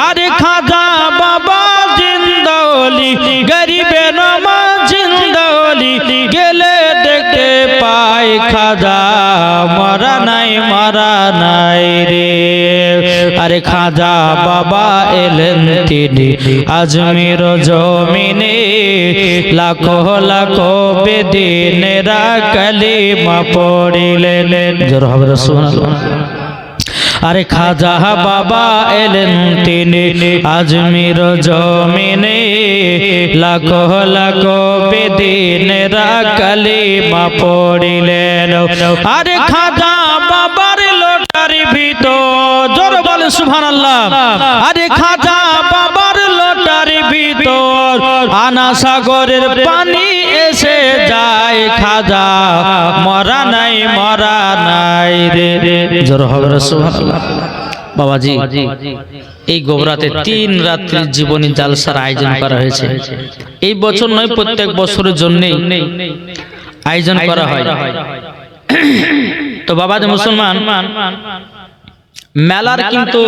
আরে খাজা বাবা জিন্দাওলি গরিবে নমাজ জিন্দাওলি গেলে দেখতে পাই খাজা মরা নাই রে। আরে খাজা বাবা এলেন তিনি আজমির জমিনে, লাখো লাখো বেদিনেরা কালিমা পড়িলেন। জোর হবে সুবহানাল্লাহ। আরে খাজা বাবা এলেন তিনি আজমির জমিনে, লাখো লাখো বেদিনেরা কালিমা পড়িলেন। আরে খাজা বাবার লোটার ভিতর, জোর বলে সুবহানাল্লাহ। আরে খাজা বাবার লোটার ভিতর আনা সাগরের পানি এসে যায়, খাজা মরা নাই রে। জোর হবে সুবহানাল্লাহ। বাবাজি এই গোবরাতে 3 রাত্রির জীবনী জালসার আয়োজন করা হয়েছে। এই বছর নয়, প্রত্যেক বছরের জন্যই আয়োজন করা হয়। তো বাবাজি মুসলমান, মেলার কিন্তু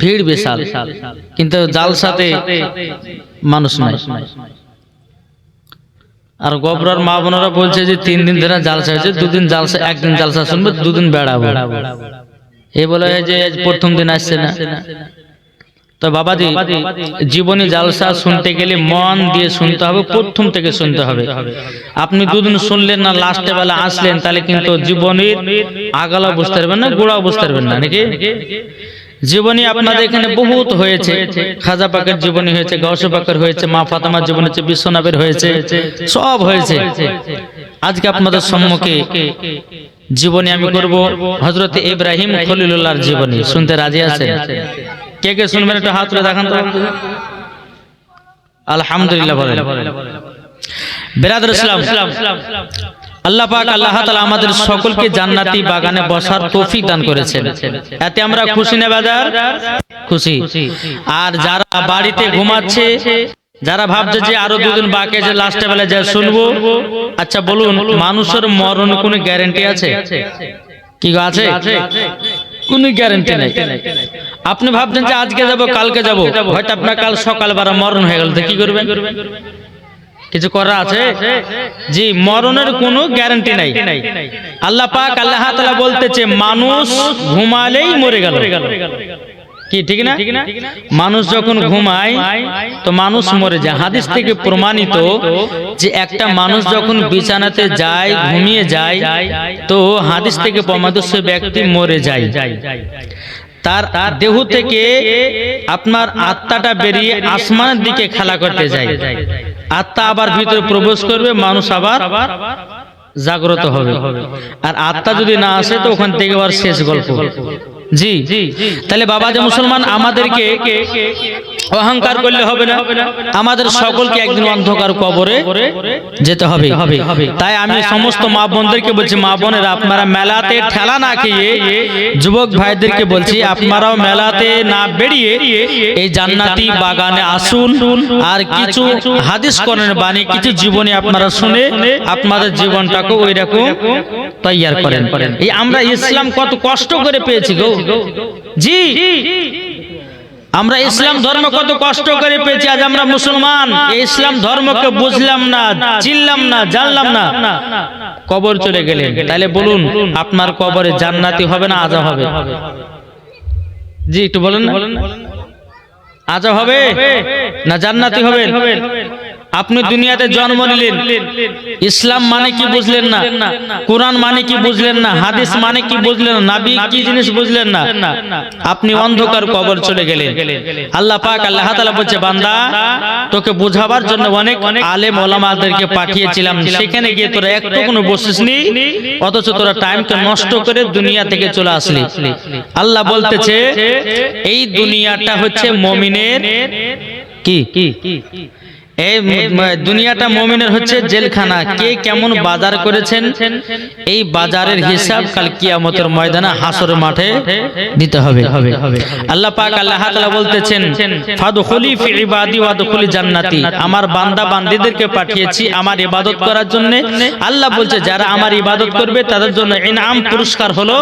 ভিড় বিশাল, কিন্তু জালসাতে মানুষ নাই। আর গোবরার মা বোনেরা বলছে যে 3 দিন ধরে জালসা হয়েছে, 2 দিন জালসা, 1 দিন জালসা শুনবে, 2 দিন বেড়াবো। এই বলে যে প্রথম দিন আসছে না। তো বাবাজি জীবনী জালসা শুনতে গেলে মন দিয়ে শুনতে হবে, প্রথম থেকে শুনতে হবে। আপনি 2 দিন শুনলেন না, লাস্টে বেলা আসলেন, তাহলে কিন্তু জীবনীর আগালা বুঝতে পারবেন না, গোড়া বুঝতে পারবেন না নাকি। জীবনী আপনাদের এখানে বহুত হয়েছে, খাজা পাকের জীবনী হয়েছে, গাউসে পাকের হয়েছে, মা ফাতেমার জীবনী হয়েছে, বিশ্বনবীর হয়েছে, সব হয়েছে। আজকে আপনাদের সম্মুখে জীবনী আমি করব হযরত ইব্রাহিম খলিলুল্লাহর জীবনী। শুনতে রাজি আছেন? কে কে শুনবেন একটু হাত তুলে দেখান তো। আলহামদুলিল্লাহ বলেন। বিরাদর ইসলাম, আল্লাহ পাক আল্লাহ তাআলা আমাদের সকলকে জান্নাতি বাগানে বসার তৌফিক দান করেছেন। এতে আমরা খুশি না বাজার? খুশি। আর যারা বাড়িতে ঘুমাচ্ছে, যারা ভাবছে যে আরো 2 দিন বাকি আছে, লাস্টে বেলা যা শুনবো, আচ্ছা বলুন, মানুষের মরণ কোনো গ্যারান্টি আছে? কি আছে? কোনো গ্যারান্টি নাই। আপনি ভাবছেন যে আজকে যাব কালকে যাব, হয়তো আপনার কাল সকালবেলা মরণ হয়ে গেল, তো কি করবেন? কিছু করা আছে? জি, মরণের কোনো গ্যারান্টি নাই। আল্লাহ পাক আল্লাহ তাআলা বলতেছে মানুষ ঘুমালেই মরে গেল। কি ঠিক না? মানুষ যখন ঘুমায় তো মানুষ মরে যায়। হাদিস থেকে প্রমাণিত যে একটা মানুষ যখন বিছানাতে যায়, ঘুমিয়ে যায়, তো হাদিস থেকে প্রমাণিত সে ব্যক্তি মরে যায়। তার দেহ থেকে আপনার আত্মাটা বেরিয়ে আসমানের দিকে খেলা করতে যায়। আত্মা আবার ভিতরে প্রবেশ করবে, মানুষ আবার জাগ্রত হবে। আর আত্মা যদি না আসে তো ওখান থেকে আবার শেষ গল্প। জি, তাহলে বাবা যে মুসলমান, আমাদেরকে অহংকার করলে হবে না। আমাদের সকলকে একদিন অন্ধকার কবরে যেতে হবে। তাই আমি সমস্ত মা বোনদেরকে বলছি, মা বোনেরা আপনারা মেলাতে ঠেলা না খেয়ে, যুবক ভাইদেরকে বলছি আপনারাও মেলাতে না বেরিয়ে এই জান্নাতি বাগানে আসুন, আর কিছু হাদিস কোরআনের বাণী, কিছু জীবনী আপনারা শুনে আপনাদের জীবনটাকে ওই রকম তৈয়ার করেন। এই আমরা ইসলাম কত কষ্ট করে পেয়েছি গো। জি, আমরা ইসলাম ধর্ম কত কষ্ট করে পেয়েছি। আজ আমরা মুসলমান, এই ইসলাম ধর্মকে বুঝলাম না, চিনলাম না, জানলাম না, কবর চলে গেলেন। তাহলে বলুন, আপনার কবরে জান্নাতি হবে না আযাব হবে? জি একটু বলেন না, আযাব হবে না জান্নাতি হবে? আপনি দুনিয়াতে জন্ম নিলেন, ইসলাম মানে কি বুঝলেন না, কোরআন মানে কি বুঝলেন না, হাদিস মানে কি বুঝলেন না, নবী কি জিনিস বুঝলেন না, আপনি অন্ধকার কবর চলে গেলেন। আল্লাহ পাক আল্লাহ তাআলা বলছে, বান্দা তোকে বোঝাবার জন্য অনেক আলেম ওলামাদেরকে পাঠিয়েছিলাম, সেখানে গিয়ে তোরা একটুকুনো বসিসনি, অথচ তোরা টাইমকে নষ্ট করে দুনিয়া থেকে চলে আসলি। আল্লাহ বলতেছে এই দুনিয়াটা হচ্ছে মুমিনের কি, এই দুনিয়াটা মুমিনের হচ্ছে জেলখানা। কে কেমন বাজার করেছেন, এই বাজারের হিসাব কাল কিয়ামতের ময়দানে হাসরের মাঠে দিতে হবে। আল্লাহ পাক আল্লাহ তাআলা বলতেছেন, ফাদখুলি ফি ইবাদি ওয়াদখুলি জান্নাতি, আমার বান্দা বান্দীদেরকে পাঠিয়েছি আমার ইবাদত করার জন্য। আল্লাহ বলছে যারা আমার ইবাদত করবে তাদের জন্য ইনাম পুরস্কার হলো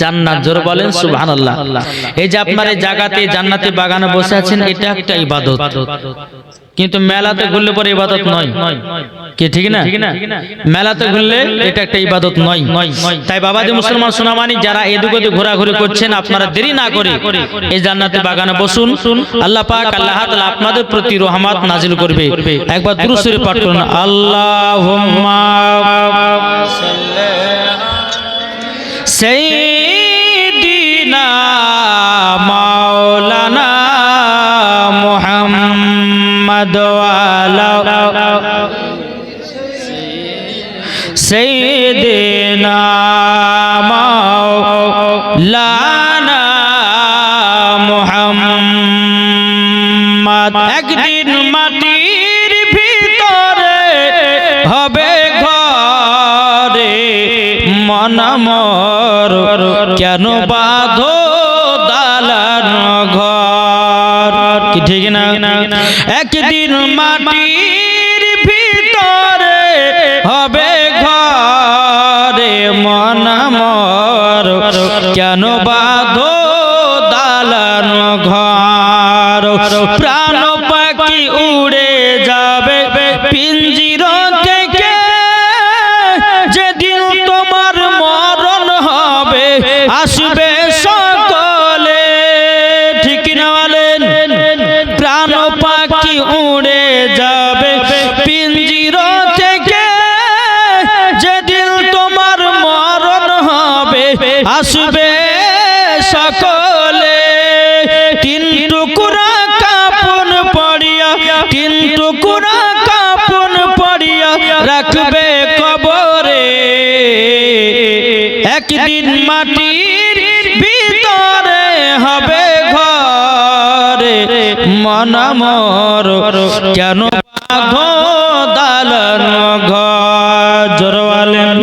জান্নাত। জোরে বলেন সুবহানাল্লাহ। এই যে আপনার এই জায়গাতে জান্নাতি বাগানে বসে আছেন, এটা একটা ইবাদত, কিন্তু মেলাতে ঘুরলে পরে ইবাদত নয়, কি ঠিক না? মেলাতে ঘুরলে এটা একটা ইবাদত নয়। তাই বাবাজি মুসলমান সোনামানি যারা এদিক ওদিক ঘোরাঘুরি করছেন, আপনারা দেরি না করে এই জান্নাতি বাগানে বসুন। আল্লাহ পাক আল্লাহ তাআলা আপনাদের প্রতি রহমত নাজিল করবে। একবার দুরূদ শরীফ পাঠ করুন। আল্লাহুম্মা সাইয়্যিদিনা মাওলানা মুহাম্মদ ওয়ালা সাইয়্যিদিনা মাওলানা মুহাম্মদ। একদিন মাটির ভিতরে হবে ঘরে মন মোর, কেন বাঁধো দালান ঘর, কি ঠিক না? একদিন মাটির ভিতরে হবে ঘরে মন মোর, কেন বাঁধো দালান ঘর। প্রাণ পাখি উড়ে যাবে পিঞ্জির থেকে, যেদিন তোমার মরণ হবে আসবে সকলে, ঠিক না বলেন? প্রাণ পাখি উড়ে যাবে পিঞ্জির থেকে, যেদিন তোমার মরণ হবে আসবে সকলে। তিন টুকরা কাপন পড়িয়া, তিন টুকরা কাপন পড়িয়া রাখবে কবরে, একদিন মাটির ভিতরে হবে ঘরে মন মোর, কেন বাঁধো দালান ঘর। জোরে বলেন।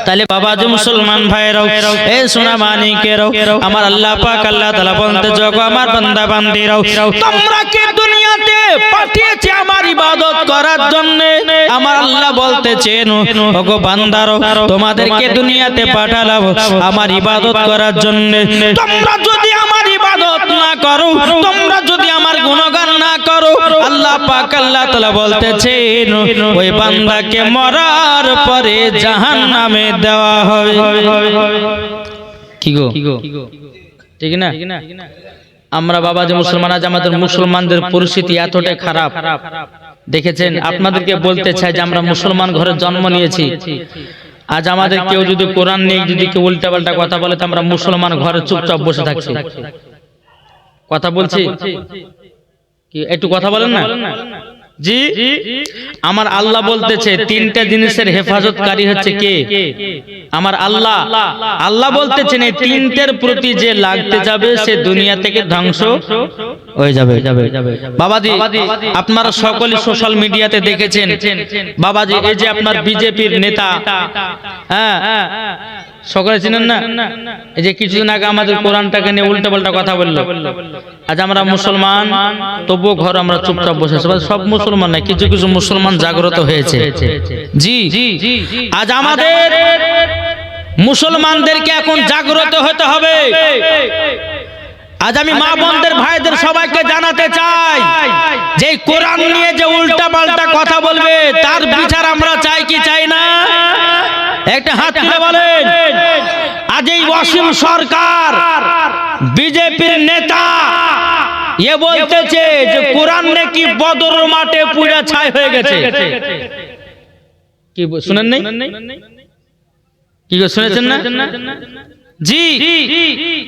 তাহলে বাবাজি মুসলমান ভাইরাও, এ সোনা মানিকেরাও, আমার আল্লাহ পাক আল্লাহ তাআলা বলতে, জগো আমার বান্দা বান্দিরাও, তোমরা কি দুনিয়াতে পাঠিয়েছে আমার ইবাদত করার জন্য? আমার আল্লাহ বলতেছেন, ওগো বান্দারো, তোমাদেরকে দুনিয়াতে পাঠালাম আমার ইবাদত করার জন্য। তোমরা যদি আমার ইবাদত না করো, তোমরা যদি আমার গুণগান না করো, আল্লাহ পাক আল্লাহ তাআলা বলতেছেন, ওই বান্দাকে মরার পরে জাহান্নামে দেওয়া হবে। কি গো, ঠিক না? আমরা বাবাজি মুসলমান, আজ আমাদের মুসলমানদের পরিস্থিতি এতটাই খারাপ দেখেছেন। আপনাদেরকে বলতে চাই যে আমরা মুসলমান ঘরে জন্ম নিয়েছি। আজ আমাদের কেউ যদি কোরআন নিয়ে যদি কেউ উল্টা পাল্টা কথা বলে, তো আমরা মুসলমান ঘরে চুপচাপ বসে থাকছি। কথা বলছি কি? একটু কথা বলেন না জি। আমার আল্লাহ বলতেছে তিনটা জিনিসের হেফাজতকারী হচ্ছে কে? আমার আল্লাহ। আল্লাহ বলতেছেন এই তিনটের প্রতি যে লাগতে যাবে সে দুনিয়া থেকে ধ্বংস হয়ে যাবে। বাবাজি আপনারা সকলে সোশ্যাল মিডিয়াতে দেখেছেন, বাবাজি এই যে আপনার বিজেপির নেতা, হ্যাঁ সকলে চিনেন না? এই যে কিছুদিন আগে আমাদের কোরআনটাকে নিয়ে উল্টা পাল্টা কথা বললো। আজ আমরা মুসলমান, তবুও ঘর আমরা চুপচাপ বসে আছি। সব মুসলমান না, কিছু কিছু মুসলমান জাগ্রত হয়েছে। জি, আজ আমাদের মুসলমানদেরকে এখন জাগ্রত হতে হবে। আজ আমি মা বোনদের ভাইদের সবাইকে জানাতে চাই যে কোরআন নিয়ে যে উল্টা পাল্টা কথা বলবে তার বিচার আমরা চাই কি চাই না? একটা হাত তুলে বলেন। আজ এই ওয়াসিম সরকার বিজেপির নেতা এ বলতেছে যে কোরআন নাকি বদর মাঠে পুড়ে ছাই হয়ে গেছে। কি শুনেন নাই? কি শুনেছেন না? জি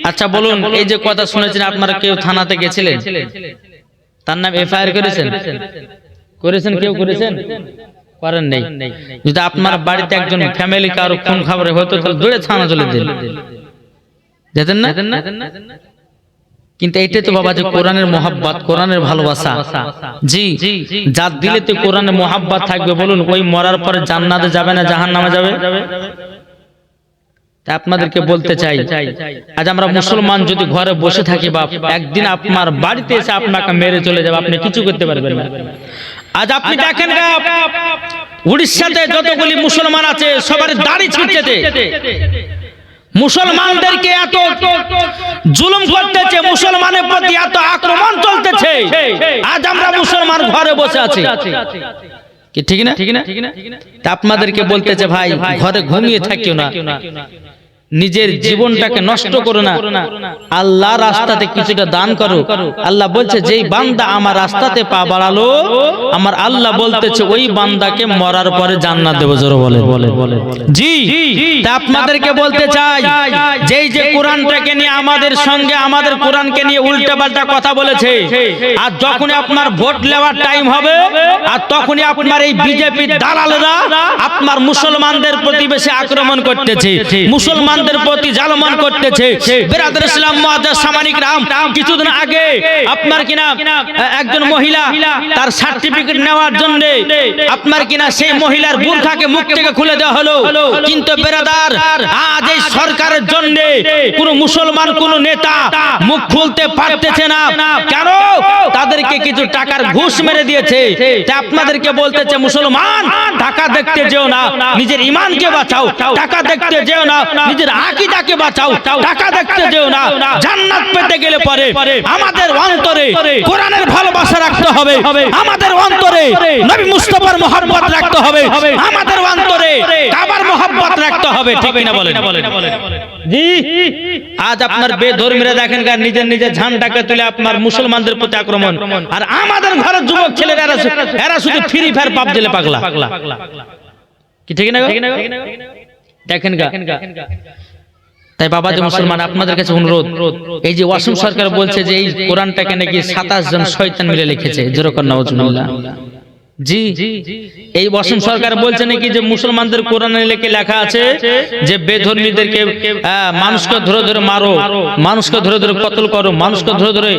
আচ্ছা বলুন, এই যে কথা শুনেছেন আপনারা কেউ থানাতে গেছিলেন? তার নাম এফআইআর করেছেন? কেউ করেছেন? করেন নাই। যদি আপনার বাড়িতে একজন ফ্যামিলি কারো খুন খবরে হতো তাহলে দৌড়ে থানা চলে যেতেন না? কিন্তু এইটাই তো বাবা যে কোরআনের মহাব্বত, কোরআনের ভালোবাসা। জি যার দিলে তো কোরআনের মহাব্বত থাকবে, বলুন ওই মরার পরে জান্নাতে যাবে না জাহান্নামে যাবে? আপনাদেরকে বলতে চাই, আজ আমরা মুসলমান যদি ঘরে বসে থাকি, বাপ একদিন আপনার বাড়িতে এসে আপনাকে মেরে চলে যাবে, আপনি কিছু করতে পারবেন না। আজ আপনি দেখেন উড়িষ্যাতে যতগুলি মুসলমান আছে সবার দাড়ি ছিঁড়ছে। মুসলমানদেরকে এত জুলুম করতেছে, মুসলমানের প্রতি এত আক্রমণ চলতেছে, আজ আমরা মুসলমান ঘরে বসে আছি, কি ঠিক না? তা আপনাদেরকে বলতেছে ভাই ঘরে ঘুমিয়ে থাকিও না, নিজের জীবনটাকে নষ্ট করো না, আল্লাহর রাস্তাতে কিছুটা দান করো। আল্লাহ বলছে যেই বান্দা আমার রাস্তাতে পা বাড়ালো, আমার আল্লাহ বলতেছে ওই বান্দাকে মরার পরে জান্নাত দেব। জোরে বলে জি। তা আপনাদেরকে বলতে চাই যেই যে কোরআনটাকে নিয়ে আমাদের সঙ্গে, আমাদের কোরআনকে নিয়ে উল্টা পাল্টা কথা বলেছে, আর যখনই আপনার ভোট নেওয়ার টাইম হবে, আর তখনই আপনার এই বিজেপির দালালরা আপনার মুসলমানদের প্রতি বেশি আক্রমণ করতেছে, মুসলমান প্রতি জালমান করতেছে। বিরাদর ইসলাম মুআজ্জাজ সামানিক রাম, কিছুদিন আগে আপনার কিনা একজন মহিলা তার সার্টিফিকেট নেওয়ার জন্য আপনার কিনা সেই মহিলার বুরখাকে মুখ থেকে খুলে দেওয়া হলো, কিন্তু বিরাদার আজ এই সরকারের জন্য কোন মুসলমান কোন নেতা মুখ খুলতে পারতেছে না। কেন? তাদেরকে কিছু টাকার ঘুষ মেরে দিয়েছে। তাই আপনাদেরকে বলতেছে মুসলমান টাকা দেখতে যেও না, নিজের ঈমানকে বাঁচাও, টাকা দেখতে যেও না, নিজের আকীদাকে বাঁচাও, টাকা দেখতে যেও না। জান্নাত পেতে গেলে পরে আমাদের অন্তরে কোরআনের ভালোবাসা রাখতে হবে, আমাদের অন্তরে নবী মুস্তাফার মহব্বত রাখতে হবে, আমাদের অন্তরে কাবার মহব্বত রাখতে হবে, ঠিক না বলেন? জি। আজ আপনার বেধর্মীরা দেখেন নিজের নিজের ঝান্ডাকে তুলে আপনার মুসলমানদের প্রতি আক্রমণ, আর আমাদের ঘরের যুবক ছেলেরা এরা শুধু ফ্রি ফায়ার পাবজিলে পাগলা, কি ঠিক না? দেখেন গা। তাই বাবা যে মুসলমান, আপনাদের কাছে অনুরোধ, এই যে ওয়াসিম সরকার বলছে যে এই কোরআনটাকে নাকি 27 জন শয়তান মিলে লিখেছে, যেরকম নাউজুবিল্লাহ। জি, এই ওয়াসিম সরকার বলছে নাকি যে মুসলমানদের কোরআনে লেখা আছে যে বেধর্মীদেরকে মানুষকে ধরে ধরে মারো, মানুষকে ধরে ধরে কতল করো, মানুষকে ধরে ধরে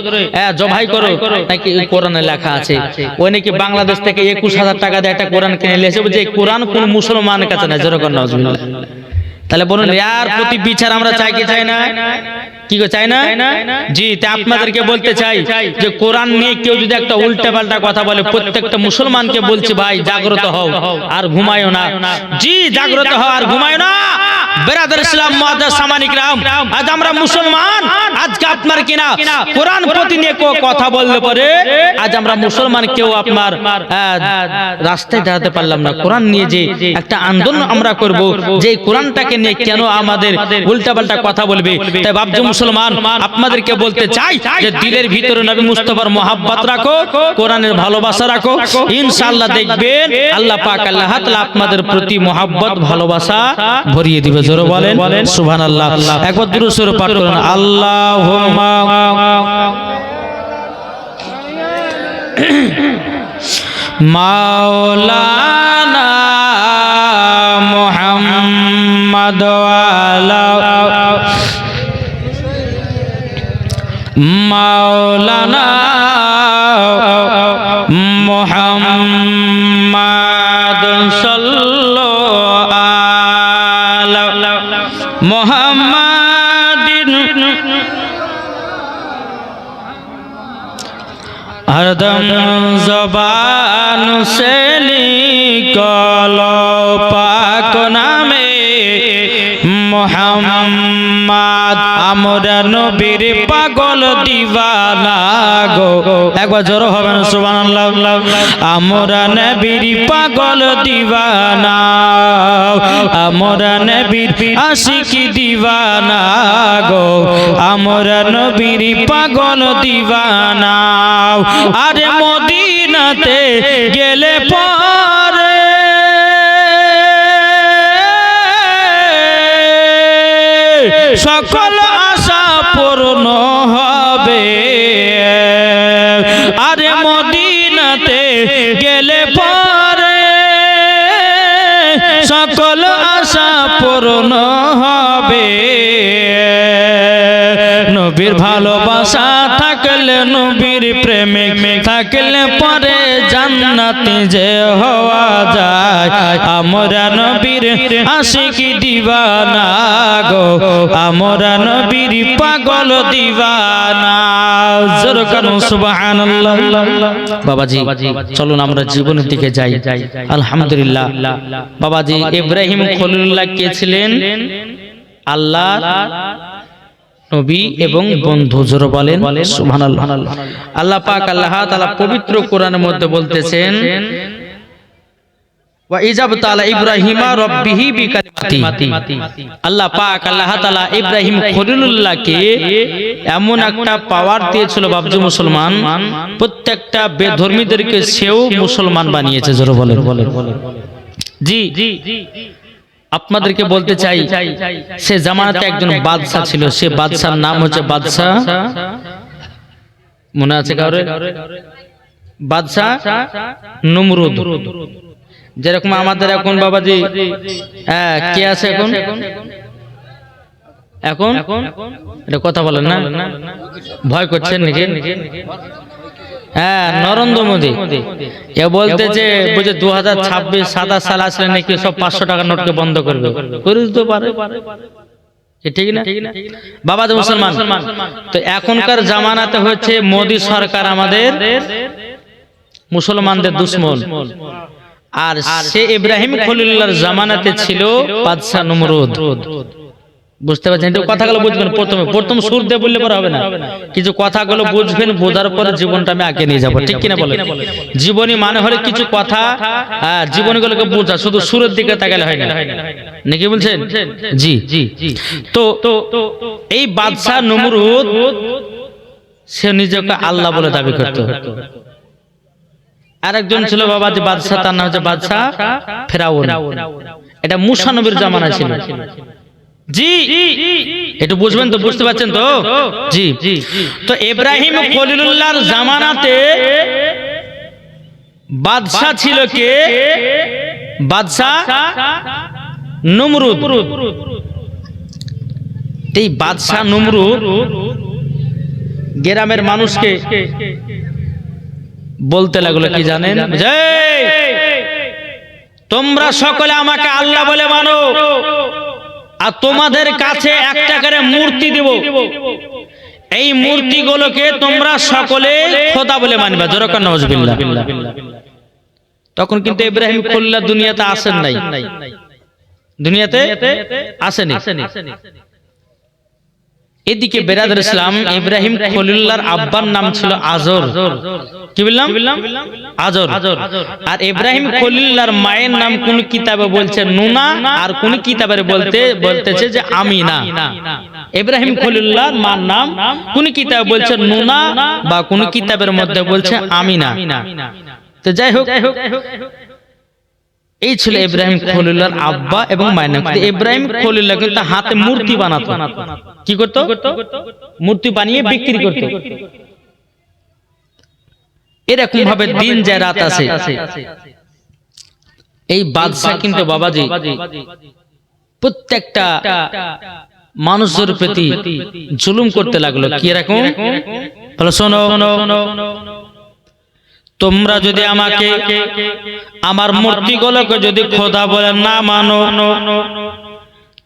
জবাই করো, নাকি এই কোরআনে লেখা আছে। ওই নাকি বাংলাদেশ থেকে 21,000 টাকা দিয়ে একটা কোরআন কিনে নিয়ে এসে যে এই কোরআন কোন মুসলমানের কাছে না, যেরকম নাউজুবিল্লাহ। তাহলে বলুন এর প্রতি বিচার আমরা চাই কি চাই না? কি চাই না? জি। তা আপনাদেরকে বলতে চাই যে কোরআন নিয়ে কেউ যদি একটা উল্টা পাল্টা কথা বলে, প্রত্যেকটা মুসলমানকে বলছি ভাই জাগ্রত হও আর ঘুমায়ও না। জি, জাগ্রত হও আর ঘুমায়ও না। বিরাদর ইসলাম মুআজ্জাজ সামানিক রাম, আজ আমরা মুসলমান, আজকে আপনার কিনা কোরআন প্রতি নিয়ে কথা বললে পরে আজ আমরা মুসলমান কেউ আপনার রাস্তায় দাঁড়াতে পারলাম না। কোরআন নিয়ে যে একটা আন্দোলন আমরা করব, যে কোরআনটাকে নিয়ে কেন আমাদের উল্টাপাল্টা কথা বলবে। তাই বাপজি মুসলমান, আপনাদেরকে বলতে চাই যে দিলের ভিতরে নবী মুস্তাফার মহব্বত রাখো, কোরআনের ভালোবাসা রাখো, ইনশাআল্লাহ দেখবেন আল্লাহ পাক আল্লাহ তাআলা আপনাদের প্রতি মহব্বত ভালোবাসা ভরিয়ে দিবে। জোরে বলেন সুবহানাল্লাহ। একবার দুরূদ শরীফ পাঠ করুন। আল্লাহুম্মা মাওলানা মুহাম্মদ ওয়ালা মাওলানা মুহাম্মদ সাল্লাল্লাহু আলা মুহাম্মাদিন हरदम ज़बान से निकलो पाक नामे मुहम्मद, আমরা নবীর পাগল দিওয়ানা গো। একবার জোরে হবে না সুবহানাল্লাহ। আমরা নবীর পাগল দিওয়ানা, আমরা নবীর আশিক দিওয়ানা গো, আমরা নবীর পাগল দিওয়ানা। আরে মদিনাতে গেলে পরে সকল আশা পূর্ণ হবে। আরে মদিনাতে গেলে পরে সকল আশা পূর্ণ হবে। নবীর ভালোবাসা থাকলে, নবীর প্রেমে থাকলে পরে জান্নাতে যে হওয়া যায়। আমরা নবীর আশিকি দিওয়ানা গো, আমরা নবীর পাগল দিওয়ানা। জোরে কারণ সুবহানাল্লাহ। বাবাজি চলুন আমরা জীবনের দিকে যাই। আলহামদুলিল্লাহ। বাবাজি ইব্রাহিম খলিলুল্লাহ কে ছিলেন? আল্লাহ, নবী এবং বন্ধু। জোরে বলেন সুবহানাল্লাহ। আল্লাহ পাক আল্লাহ তাআলা পবিত্র কোরআনের মধ্যে বলতেছেন, ওয়া ইজাবতালা ইব্রাহিমা রাব্বিহি বিকালিমাতি। আল্লাহ পাক আল্লাহ তাআলা ইব্রাহিম খলিলুল্লাহকে এমন একটা পাওয়ার দিয়েছিল বাবজু মুসলমান, প্রত্যেকটা বেধর্মীদেরকে সেও মুসলমান বানিয়েছে। জোরে বলেন। জি, আপনাদেরকে বলতে চাই, সে জামানাতে একজন বাদশা ছিল। সে বাদশার নাম হচ্ছে বাদশা, মনে আছে কাউরে? বাদশা নমরুদ। যেরকম আমাদের এখন বাবাজি কে আছে এখন? এটা কথা বলেন না, ভয় করছেন নাকি? হ্যাঁ, নরেন্দ্র মোদী। এ বলতেছে বুঝে 2026 সাল আসলে নাকি সব 500 টাকার নোটকে বন্ধ করবে। করে দিতে পারে, ঠিক না বাবা মুসলমান? তো এখনকার জামানাতে হচ্ছে মোদী সরকার আমাদের মুসলমানদের দুশ্মন। আর সে ইব্রাহিম খলিলুল্লাহর জামানাতে ছিল বাদশা নমরুদ। বুঝতে পারছেন? একটু কথাগুলো বুঝবেন। প্রথম সুর দিয়ে বললে পরে হবে না, কিছু কথাগুলো বুঝবেন, বোঝার পরে জীবনটা আমি আগে নিয়ে যাবো, ঠিক কিনা বলেন? জীবনী মানে হলে কিছু কথা জীবনীগুলোকে বোঝা, শুধু সুরের দিকে তাকালে হয় না, নাকি বলছেন? জি। তো এই বাদশা নমরুদ সে নিজেকে আল্লাহ বলে দাবি করত। আরেকজন ছিল বাবাজি বাদশা, তার নাম হচ্ছে বাদশা ফেরাউন। এটা মুসা নবীর জামানা ছিল। জি, একটু বুঝবেন তো, বুঝতে পারছেন তো? জি। তো ইব্রাহিম খলিলুল্লাহর জামানাতে বাদশা ছিল কে? বাদশা নমরুদ। এই বাদশা নমরুদ গ্রামের মানুষকে বলতে লাগলো কি জানেন? যে তোমরা সকলে আমাকে আল্লাহ বলে মানো, আর তোমাদের কাছে একটা করে মূর্তি দেব, এই মূর্তিগুলোকে তোমরা সকলে খোদা বলে মানবে। জোরে কান নাউজুবিল্লাহ। তখন কিন্তু ইব্রাহিম খলিলুল্লাহ দুনিয়াতে আসেন নাই, দুনিয়াতে আসেনি। এদিকে বেরাদর ইসলাম, ইব্রাহিম খলিলুল্লাহর আব্বার নাম ছিল আজর। কি বললাম? আজর। আর ইব্রাহিম খলিলুল্লাহর মায়ের নাম কোন কিতাবে বলছে নুনা, আর কোন কিতাবে বলতেছে যে আমিনা। ইব্রাহিম খলিলুল্লাহর মার নাম কোন কিতাবে বলছে নুনা, বা কোন কিতাবের মধ্যে বলছে আমিনা। তো যাই হোক, এই ছিল ইব্রাহিম খলিলুল্লাহর আব্বা এবং মায়ের নাম। ইব্রাহিম খলিলুল্লাহ কিন্তু হাতে মূর্তি বানাতো। কি করতো? মূর্তি বানিয়ে বিক্রি করতো। এরকম ভাবে দিন যায় রাত আসে। এই বাদশা কিন্তু বাবাজি প্রত্যেকটা মানুষের প্রতি জুলুম করতে লাগলো। কি রকম? বলো শোনো, তোমরা যদি আমাকে আমার মূর্তিগুলোকে যদি খোদা বলে না মানো,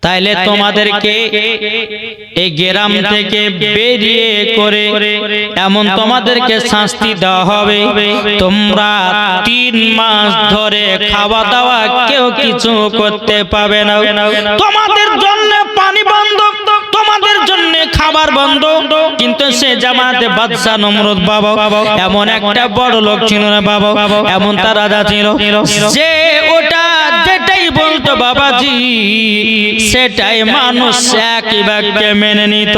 তাইলে তোমাদেরকে এই গ্রাম থেকে বেরিয়ে করে এমন তোমাদেরকে শাস্তি দেওয়া হবে, তোমরা 3 মাস ধরে খাওয়া দাওয়া কেউ কিছু করতে পাবে না। তোমাদের জন্য পানি বন্ধ, তোমাদের জন্য খাবার বন্ধ। কিন্তু সে জামাতে বাদশা নমরুদ বাবা এমন একটা বড় লোক ছিল না বাবা, এমন তার রাজা ছিল যে ওটা যেটাই বলতো বাবাজি সেটাই মানুষ একই বাক্যে মেনে নিত।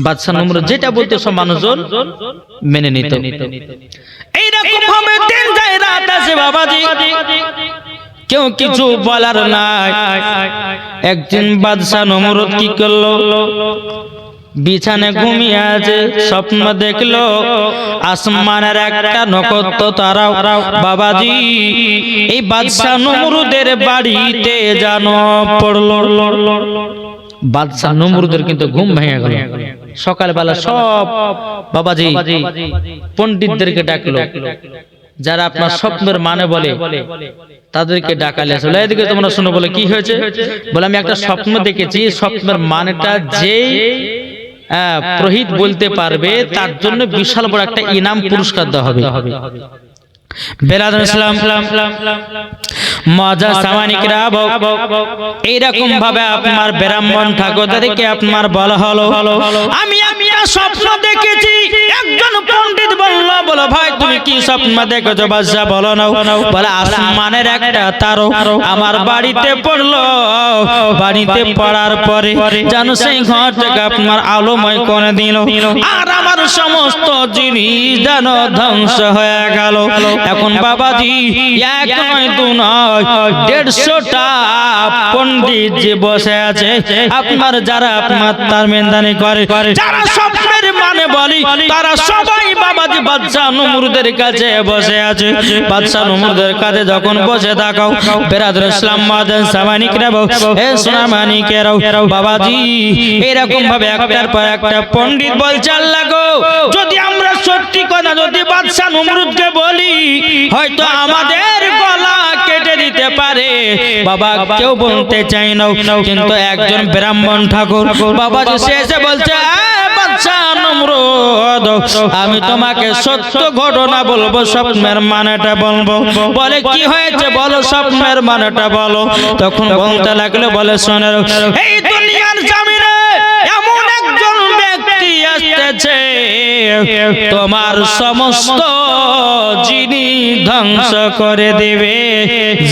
বাদশা নমরুদ যেটা বলতো সব মানুষজন মেনে নিত। এইরকম ভাবে দিন যায় রাত আসে বাবাজি, কেউ কিছু বলার নাই। একদিন বাদশা নমরুদ কি করলো? বিছানে ঘুমিয়ে আছে, স্বপ্ন দেখলো আসমানের একটা নক্ষত্র তারাও বাবাজি এই বাদশা নমরুদের বাড়িতে জানো পড়লো। বাদশা নমরুদের কিন্তু ঘুম ভেঙে গেল। সকালবেলা সব বাবাজি পণ্ডিতদেরকে ডাকলো, যারা আপনার স্বপ্নের মানে বলে তাদেরকে ডাকালে আসলে এদিকে তোমরা শুনো। বলে কি হয়েছে? বলে আমি একটা স্বপ্ন দেখেছি, স্বপ্নের মানেটা যে পুরোহিত বলতে পারবে তার জন্য বিশাল বড় একটা ইনাম পুরস্কার দেওয়া হবে। বেরাদুল ইসলাম মজা সামানিকরা এইরকম ভাবে আপনার ব্রাহ্মণ ঠাকুরদেরকে আপনার বলা হলো আমি একটা স্বপ্ন দেখেছি। একজন পণ্ডিত বলল ভাই তুমি কি স্বপ্ন দেখেছো? বাদশা বলো না। বলে আসমানের একটা তারো আমার বাড়িতে পড়লো, বাড়িতে পড়ার পরে জানো সেই ঘরটাকে আপনার আলোময় করে দিল, আর আমার সমস্ত জিনিস যেন ধ্বংস হয়ে গেল। এখন বাবাজি এক নয় দু নয় 150টা পণ্ডিত যে বসে আছে আপনার, যারা আপনার তার মেনদানি করে, যারা স্বপ্নের মানে বলি, তারা সবাই বাবাজি বাদশাহ নমরুদের কাছে বসে আছে। বাদশাহ নমরুদের কাছে যখন বসে থাকাও বেরাদুল ইসলাম মাদান সামানিকরা এ সোনামানিকেরাও বাবাজি এরকম ভাবে একটার পর একটা পণ্ডিত বলছে আল্লাহ গো, যদি আমরা সত্যি কথা যদি বাদশাহ নমরুদকে বলি হয়তো আমাদের গলা কেটে দিতে পারে। বাবা কেউ বলতে চাই না, কিন্তু একজন ব্রাহ্মণ ঠাকুর বাবাজি শেষে বলছে বাদশাহ নমরুদ আমি তোমাকে সত্য ঘটনা বলবো, স্বপ্নের মানেটা বলবো। বলে কি হয়েছে বলো, স্বপ্নের মানেটা বলো। তখন বলতে লাগলো, বলে শোনো এই দুনিয়ার জমিনে এমন একজন ব্যক্তি আসতেছে তোমার সমস্ত জিনিস ধ্বংস করে দেবে।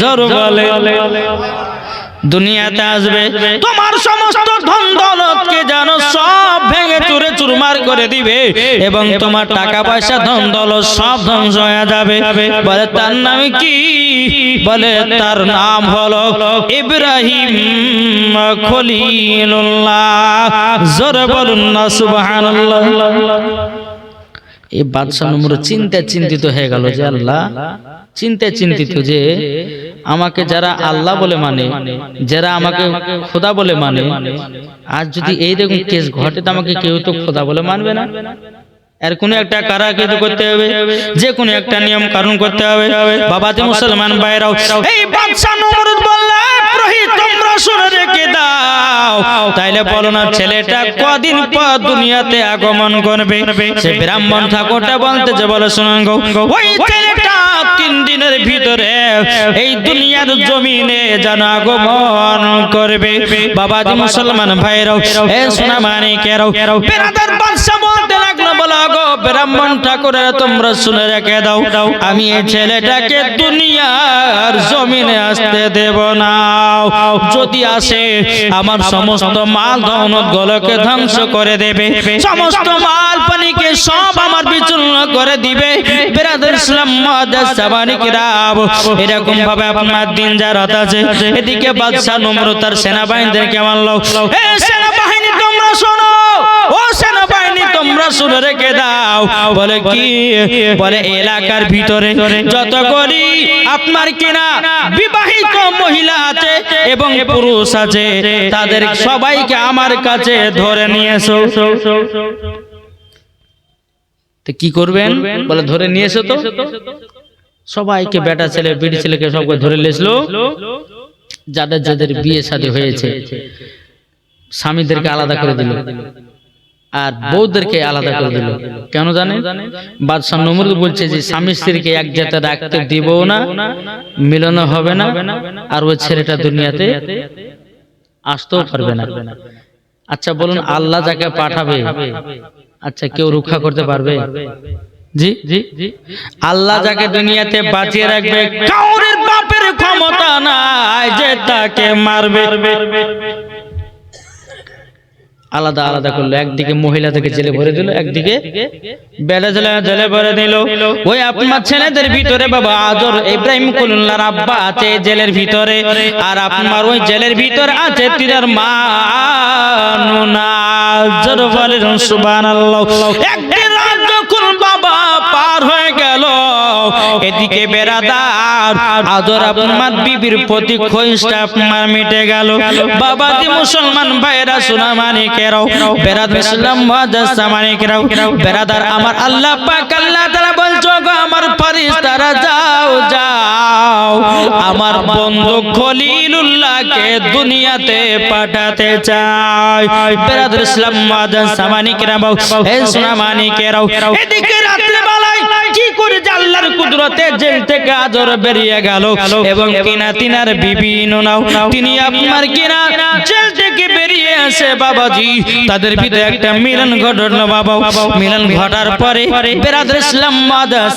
জোর বলে দুনিয়াতে আসবে তোমার সমস্ত ধন দৌলতকে জানো সব ভেঙে চুরে চুরমার করে দিবে, এবং তোমার টাকা পয়সা ধন দৌলত সব ধ্বংস হয়ে যাবে। বলে তার নাম কি? বলে তার নাম হলো ইব্রাহিম খলিলুল্লাহ। জোরে বলুন না সুবহানাল্লাহ। এই বাদশাহ নমরুদ চিন্তিত হয়ে গেল যে আল্লাহ, চিন্তিত যে আমাকে যারা আল্লাহ বলে মানে, যারা আমাকে খোদা বলে মানে, আজ যদি এইরকম কেস ঘটে তো আমাকে কেউ তো খোদা বলে মানবে না। এর কোনো একটা কারাকিদ করতে হবে, যে কোনো একটা নিয়ম কানুন করতে হবে। বাবাতে মুসলমান ভাইরাও এই বাদশাহ নমরুদ বললে পুরোহিত তোমরা শুনে রেখে দাও, তাইলে বলো না ছেলেটা কদিন পর দুনিয়াতে আগমন করবে। সে ব্রাহ্মণ ঠাকুরটা বলতে যে বলে শুনুন গো, ওই ছেলেটা 3 দিনের ভিতরে এই দুনিয়ার জমিনে যেন আগমন করবে। বাবাজি মুসলমান ভাইরাও এ সোনা মানিকেরাও বেরাদার বাদশা বলতে লাগলো, বলো গো ব্রাহ্মণ ঠাকুরেরা তোমরা শুনে রেখে দাও, আমি এই ছেলেটাকে দুনিয়ার জমিনে আসতে দেব না। যদি আসে আমার সমস্ত মাল দৌলত গুলোকে ধ্বংস করে দেবে, সমস্ত মাল পানিকে সব আমার বিচূর্ণ করে দিবে। বেরাদুল ইসলাম মাদাস সামানিকরা এরকম ভাবে আপনার দিন যা রাত আছে। এদিকে বাদশাহ নমরুদ তার সেনাবাহিনীদেরকে মারলো, এ সেনাবাহিনী তোমরা শোনো, ও সেনাবাহিনী তোমরা শুনে রেখে দাও। বলে কি? বলে এলাকার ভিতরে যত করি আপনার কিনা বিবাহিত মহিলা আছে এবং পুরুষ আছে, তাদের সবাইকে আমার কাছে ধরে নিয়ে এসো। তো কি করবেন? বলে ধরে নিয়ে এসো। তো সবাইকে বেটা ছেলে বিড়ি ছেলেকে সবকে ধরে লেসলো, যাদের যাদের বিয়ে শাদী হয়েছে স্বামীদেরকে আলাদা করে দিল আর বউদেরকে আলাদা করে দিল। কেন জানেন? বাদশাহ নমরুদ বলছে যে স্বামী স্ত্রীকে এক জায়গায় রাখতে দিব না, মিলন হবে না, আর ওই ছেলেটা দুনিয়াতে আসতেও পারবে না। আচ্ছা বলুন, আল্লাহ যাকে পাঠাবে আচ্ছা কেউ রক্ষা করতে পারবে? জি জি জি, আল্লাহ যাকে দুনিয়াতে বাঁচিয়ে রাখবে কাউরের বাপের ক্ষমতা নাই যে তাকে মারবে। আলাদা আলাদা করলো, একদিকে মহিলাদেরকে জেলে ভরে দিল, একদিকে বেলা জেলে ভরে দিল। ওই আপনার ছেলেদের ভিতরে বাবা আজর ইব্রাহিম খলিলুল্লাহর আব্বা আছে জেলের ভিতরে, আর আপনার ওই জেলের ভিতরে আছে তিনার মা নুনা। আজর বলেন সুবহানাল্লাহ। একদিন রাত যখন বাবা পার হয়ে গেল, এদিকে বেরাদার আজর আপনার বিবির প্রতি ক্ষয়টা আপনার মিটে গেল। বাবাজি মুসলমান ভাইরা সোনা মানিকেরাও বেরাদার ইসলাম মুআজ্জাজ সামানিকেরাও বেরাদার আমার আল্লাহ পাক আল্লাহ তাআলা বলছো গো আমার ফেরেশতারা যাও যাও আমার বন্ধু খলিলুল্লাহকে দুনিয়াতে পাঠাতে চাই। বেরাদার ইসলাম মুআজ্জাজ সামানিকেরাও এই সোনা মানিকেরাও এদিকে রাত্রে বেলায় কি করে যে আল্লাহর কুদরতে জেল থেকে আজর বেরিয়ে গেল এবং কিনা তিনার বিবি নুনাও তিনি আপনার কিনা জেল থেকে বেরিয়ে আসে বাবাজি তাদের ভিতরে একটা মিলন ঘটলো বাবা মিলন ঘটার পরে বেরাদর ইসলাম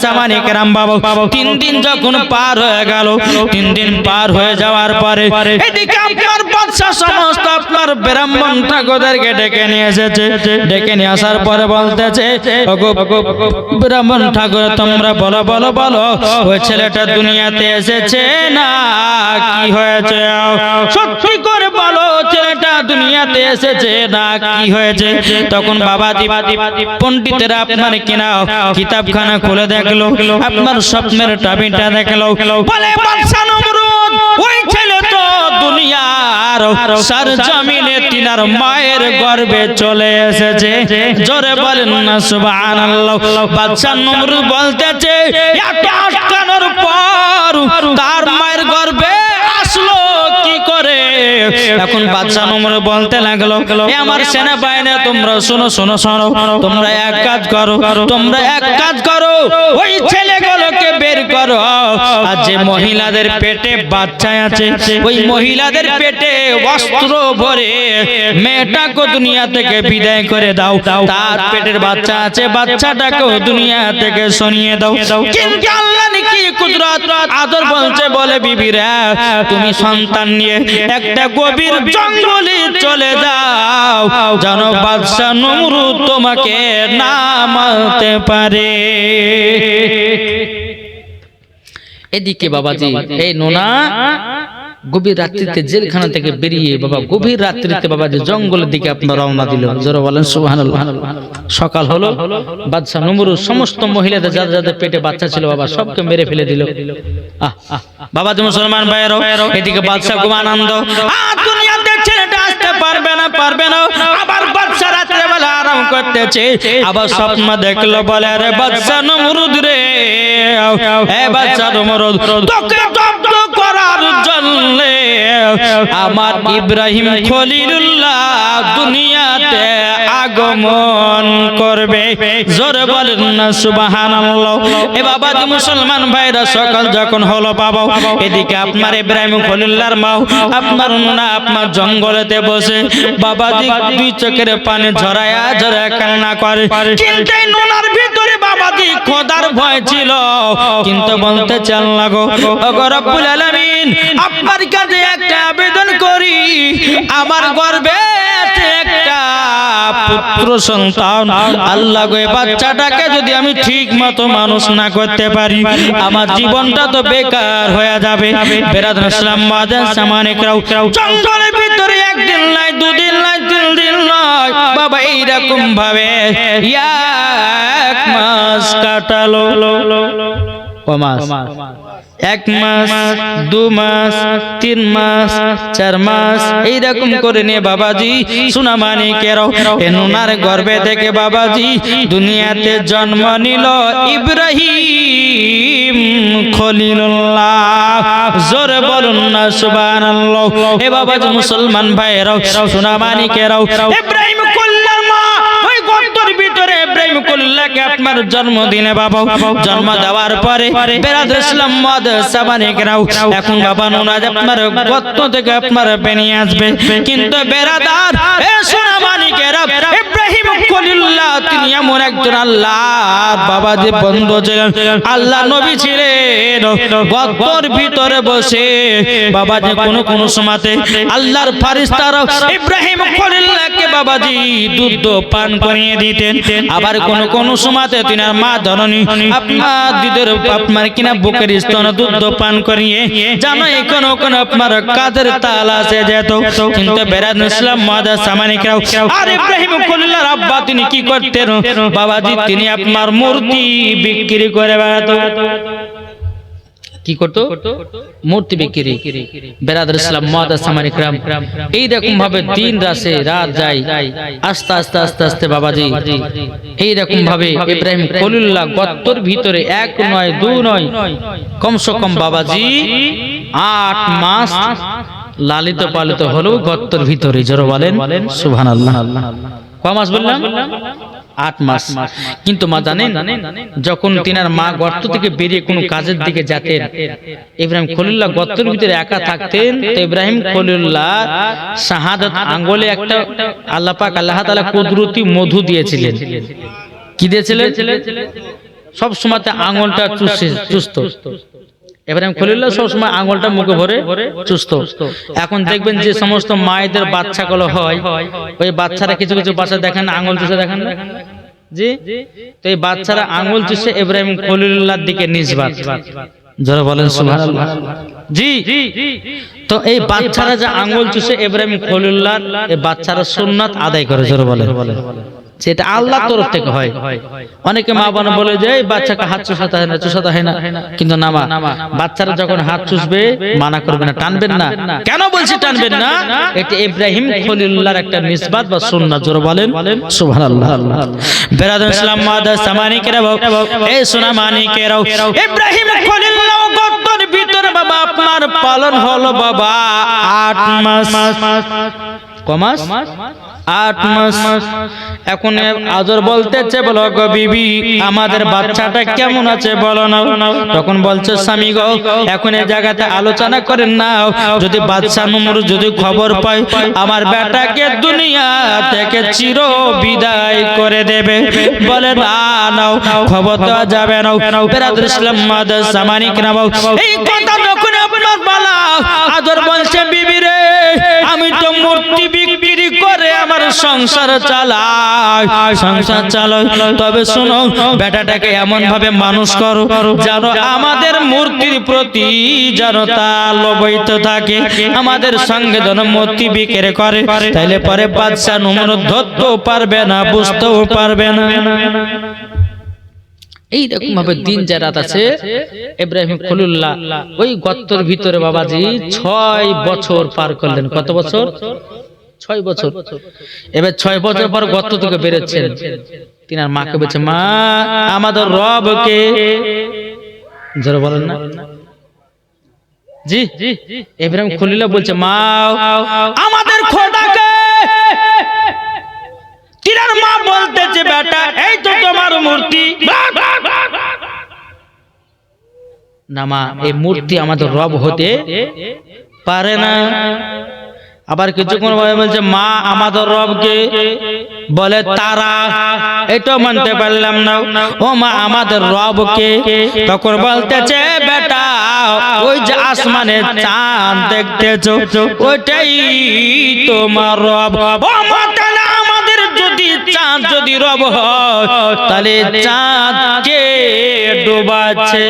সামানিক রাম বাবা 3 দিন যখন পার হয়ে গেল 3 দিন পার হয়ে যাওয়ার পরে এদিকে আপনার বাদশা সমস্ত আপনার ব্রাহ্মণ ঠাকুরদেরকে ডেকে নিয়ে এসেছে ডেকে নিয়ে আসার পরে বলতেছে ওগো ব্রাহ্মণ ঠাকুর তোমরা বলো বলো বলো ওই ছেলেটা দুনিয়াতে এসেছে না কি হয়েছে সত্যি করে বলো ছেলেটা দুনিয়াতে এসেছে না কি হয়েছে তখন বাবাজি পণ্ডিতেরা আপনার কিনা কিতাবখানা খুলে দেখলো আপনার স্বপ্নের চাবিটা দেখলো বলে বাদশা নমরুদ ওই ছেলে তো দুনিয়ার সরজমিনে তিনার মায়ের গর্ভে চলে এসেছে জোরে বলেন না সুবহানাল্লাহ বাদশা নমরুদ বলতেছে এত আটকানোর পর তার মায়ের গর্ভে আসলো কি করে এখন বাদশা নমরুদ বলতে লাগলো এ আমার সেনাবাহিনী তোমরা শোনো শোনো শোনো তোমরা এক কাজ করো ওই ছেলেগুলোকে বের করো আর যে মহিলাদের পেটে বাচ্চা আছে ওই মহিলাদের পেটে বস্ত্র ভরে মেয়েটাকে দুনিয়া থেকে বিদায় করে দাও তার পেটের বাচ্চা আছে বাচ্চাটাকেও দুনিয়া থেকে সরিয়ে দাও কিন্তু আল্লাহ কি কুদরত আদর বলছে বলে বিবিরা তুমি সন্তান নিয়ে একটা গভীর জঙ্গলে চলে যাও যেন বাদশা নমরুদ তোমাকে না মারতে পারে এদিকে বাবাজি এই নোনা গভীর রাত্রিতে জেলখানা থেকে বেরিয়ে বাবা গভীর রাত্রিতে বাবাজি জঙ্গলের দিকে আপনার রওনা দিল জোরে বলেন সুবহানাল্লাহ সকাল হলো বাদশা নমরুদ সমস্ত মহিলাদের যাদের যাদের পেটে বাচ্চা ছিল বাবা সবকে মেরে ফেলে দিল বাবাজি মুসলমান ভাইয়েরা এদিকে বাদশা খুব আনন্দ দুনিয়াতে ছেলেটা আসতে পারবে না আবার বাদশা রাত্রে বেলা আরাম করতেছে আবার স্বপ্ন দেখলো বলে আরে বাদশা নমরুদ রে এ বাদশা নমরুদ তোকে জব্দ করার জন্য আমার ইব্রাহিম খলিলুল্লাহ দুনিয়াতে আগমন করবে জোরে বলেন না সুবহানাল্লাহ এ বাবাজি মুসলমান ভাইরা সকাল যখন হলো বাবা এদিকে আপনার ইব্রাহিম খলিলুল্লাহর মা আপনার না আপনার জঙ্গলেতে বসে বাবাজি দুই চোখের পানি ঝরায়া ঝরায়া কান্না করে কিন্তু এই নোনার ভিতরে বাবাজি খোদার ভয় ছিল কিন্তু বলতে চাল লাগো ওগো রব্বুল আলামিন আপনার কাছে একটা আবেদন করি আমার গর্ভে একটা পুত্র সন্তান আল্লাহ গো এই বাচ্চাটাকে যদি আমি ঠিক মতো মানুষ না করতে পারি আমার জীবনটা তো বেকার হয়ে যাবে বেরাদর ইসলাম মাদান সামানিকরাও জঙ্গলের ভিতরে একদিন নাই দুদিন নাই 3 দিন নয় বাবা এইরকম ভাবে 1 মাস কাটালো ও মাস 1 মাস 2 মাস 3 মাস 4 মাস এইরকম করে নিয়ে বাবাজি সুনামানিকেরাও এ নুনার গর্ভে থেকে বাবাজি দুনিয়াতে জন্ম নিল ইব্রাহিম খলিলুল্লাহ জোরে বলুন না সুবহানাল্লাহ এ বাবাজি মুসলমান ভাইয়েরাও সুনামানিকেরাও ইব্রাহিম খলিলুল্লাহ মা ওই গর্তের ভিতরে ইব্রাহিম খলিলুল্লাহকে আপনার জন্মদিনে বাবা জন্ম দেওয়ার পরে বেরাদর ইসলাম সামানিকরাও এখন বাবা নুনা আপনার গর্ত থেকে আপনার বেরিয়ে আসবে কিন্তু বেরাদার এ সোনামানিকেরা ইব্রাহিম খলিলুল্লাহ তিনি এমন একজন আল্লাহ বাবাজি বন্ধু ছিলেন আল্লাহ নবী ছিলেন গর্তের ভিতরে বসে বাবাজি কোন সময়তে আল্লাহর ফেরেশতারা ইব্রাহিম খলিলুল্লাহকে বাবাজি দুধ পান করিয়ে দিতেন আবার কোন সময়তে তিনার মা জননী আপনার দিদের আপনার কিনা বুকের স্তনে দুধ পান করিয়ে জানো কোন আপনার কাদের তাল আছে যেত কিন্তু বেরাদর ইসলাম মাদা সামানিকরাও আর ইব্রাহিম খলিলুল্লাহর আব্বা তিনি কি করতেন বাবাজি তিনি আপনার মূর্তি বিক্রি করে বেড়াতো কি করতো মূর্তি বিক্রি বেরাদর ইসলাম মাদা সামানিকরাম এই রকম ভাবে দিন রাত যায় আস্তে আস্তে বাবাজি এই রকম ভাবে ইব্রাহিম খলিলুল্লাহ গর্তের ভিতরে 1 নয় 2 নয় কমসে কম বাবাজি 8 মাস লালিত পালিত হলো গর্তের ভিতরে জোরে বলেন সুবহানাল্লাহ কয় মাস বললাম? 8 মাস। কিন্তু মা জানেন, যখন তিনার মা গর্ত থেকে বেরিয়ে কোনো কাজের দিকে যেতেন, ইব্রাহিম খলিলুল্লাহ গর্তের ভিতরে একা থাকতেন। তো ইব্রাহিম খলিলুল্লাহ শাহাদাত আঙ্গুলে একটা আল্লাহ পাক আল্লাহ তাআলা কুদরতি মধু দিয়েছিলেন। কি দিয়েছিলেন? সব সময় আঙ্গুলটা চুষতো। ইব্রাহিম খলিলুল্লাহ সব সময় আঙ্গুলটা মুখে ভরে চুষতো। এখন দেখবেন যে সমস্ত মায়েদের বাচ্চাগুলো হয়, ওই বাচ্চারা কিছু কিছু বাচ্চা দেখেন আঙ্গুল চুষে, দেখেন না জি? তো এই বাচ্চারা আঙ্গুল চুষে ইব্রাহিম খলিলুল্লাহর দিকে নিসবাত। যারা বলেন সুবহানাল্লাহ জি। তো এই বাচ্চারা যে আঙ্গুল চুষে ইব্রাহিম খলিলুল্লাহর, এই বাচ্চারা সুন্নাত আদায় করে। যারা বলেন সেটা আল্লাহর তরফ থেকে হয়। অনেকে মা বোন বলে যে এই বাচ্চাকে হাত চুষাতে হয় না, কিন্তু না মা, বাচ্চারা যখন হাত চুষবে মানা করবে না, টানবেন না। কেন বলছি টানবেন না? এটা ইব্রাহিম খলিলুল্লাহর একটা নিসবাত বা সুন্নাত। জোরে বলেন সুবহানাল্লাহ। বেরাদর ইসলাম মাদাস সামানিকেরা, এই সোনা মানিকেরাও, ইব্রাহিম খলিলুল্লাহ গর্তের ভিতরে বাবা আপনার পালন হলো বাবা 8 মাস। কয় মাস? 8 মাস। এখন আজর বলতেছে, বলো গো বিবি আমাদের বাচ্চাটা কেমন আছে বলো না। তখন বলছে স্বামী গো এখন এই জায়গাতে আলোচনা করেন না, যদি বাদশা নমরুদ যদি খবর পায় আমার বেটাকে দুনিয়া থেকে চির বিদায় করে দেবে। বলে না নাও, খবর তো যাবে না। বেরাদর ইসলাম মাদাস সামানিক নাও, এই কথা যখন আপনার বলা আজর বলছে বিবি রে আমি তো মূর্তি বিক্রি করে আমার সংসার চালাই, তবে শোনো বেটাটাকে এমন ভাবে মানুষ করো যেন আমাদের মূর্তির প্রতি যেন তা লোভিত থাকে, আমাদের সঙ্গে যেন মূর্তি বিক্রি করে, তাইলে পরে বাদশা নমরুদ ধরতেও পারবে না, বুঝতেও পারবে না। এইরকম ভাবে দিন যা রাত আছে ইব্রাহিম খলিলুল্লাহ ওই গর্তের ভিতরে বাবাজি 6 বছর পার করলেন। কত বছর? 6 বছর। এবার 6 বছর পর গর্ত থেকে বেরোচ্ছেন, তিনার মাকে বলছে মা আমাদের রবকে, যারা বলেন না জি, ইব্রাহিম খলিলুল্লাহ বলছে মা আমাদের খোদাকে। তিনার মা বলতেছে বেটা এই তো তোমার মূর্তি। না মা এই মূর্তি আমাদের রব হতে পারে না। আবার কিছুক্ষণ বলছে মা আমাদের রবকে, বলে তারা, এটা মানতে পারলাম না। ও মা আমাদের রবকে। তখন বলতেছে বেটা ওই যে আসমানে চাঁদ দেখতেছো ওইটাই তোমার রব। ও মা তাহলে আমাদের যদি চাঁদ যদি রব হয় তাহলে চাঁদ কে ডোবাচ্ছে?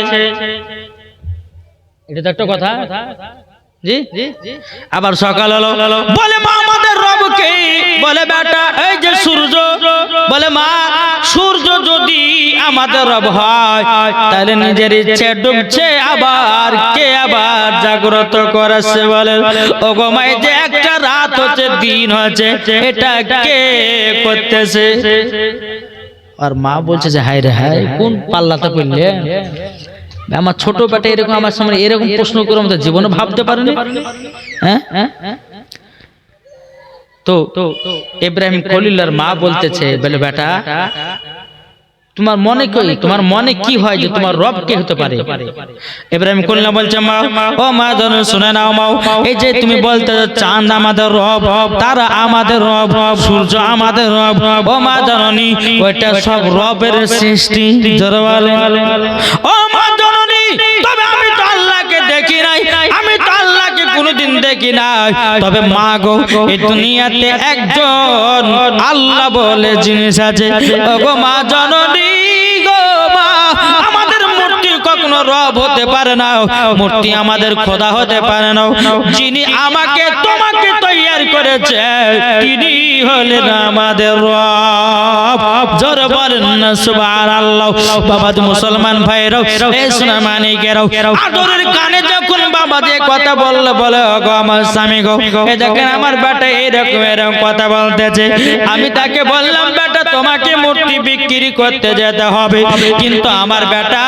এটা তো একটা কথা জি। আবার সকাল হলো, বলে মা আমাদের রবকে। বলে বেটা এই যে সূর্য। বলে মা সূর্য যদি আমাদের রব হয় তাহলে নিজের ইচ্ছে ডুবছে, আবার কে আবার জাগ্রত করাচ্ছে? বলে ও গো মা যে একটা রাত হচ্ছে দিন হচ্ছে এটা কে করতেছে? আর মা বলছে যে হায় রে হায় কোন পাল্লাতে পড়লে, আমার ছোট বেটা এরকম আমার সামনে এরকম প্রশ্ন করে আমাদের জীবনে ভাবতে পারেনি। হ্যাঁ, তো ইব্রাহিম খলিলুল্লাহর মা বলতেছে বলে বেটা তোমার মনে কি হয় যে তোমার রব কে হতে পারে? ইব্রাহিম খলিলুল্লাহ বলছে মা ও মা জানো শুনে নাও মা, এই যে তুমি বলতে চাঁদ আমাদের রব, তারা আমাদের রব, সূর্য আমাদের রব, ও মা জননী ওইটা সব রবের সৃষ্টি। জোরে বলেন ও মা জননী। তবে আমি তো আল্লাহকে দেখি নাই, আমি তো আল্লাহকে কোনোদিন দেখি নাই। তবে মা গো এই দুনিয়াতে একজন আল্লাহ বলে জিনিস আছে। ও গো মা জননী গো মা, আমাদের মূর্তি কখনো রব হতে পারে না, মূর্তি আমাদের খোদা হতে পারে না। যিনি আমাকে তোমাকে তৈয়ার করেছে তিনি হলেন আমাদের রব। জোরে বলেন না সুবহানাল্লাহ। বাবা মুসলমান ভাইরাও এই সোনা মানিকেরাও আদরের কানে যখন বাবা যে কথা বললো বলে গো আমার স্বামী গো, এ দেখেন আমার বেটা এরকম এরকম কথা বলতেছে। আমি তাকে বললাম বেটা তোমাকে মূর্তি বিক্রি করতে যেতে হবে, কিন্তু আমার বেটা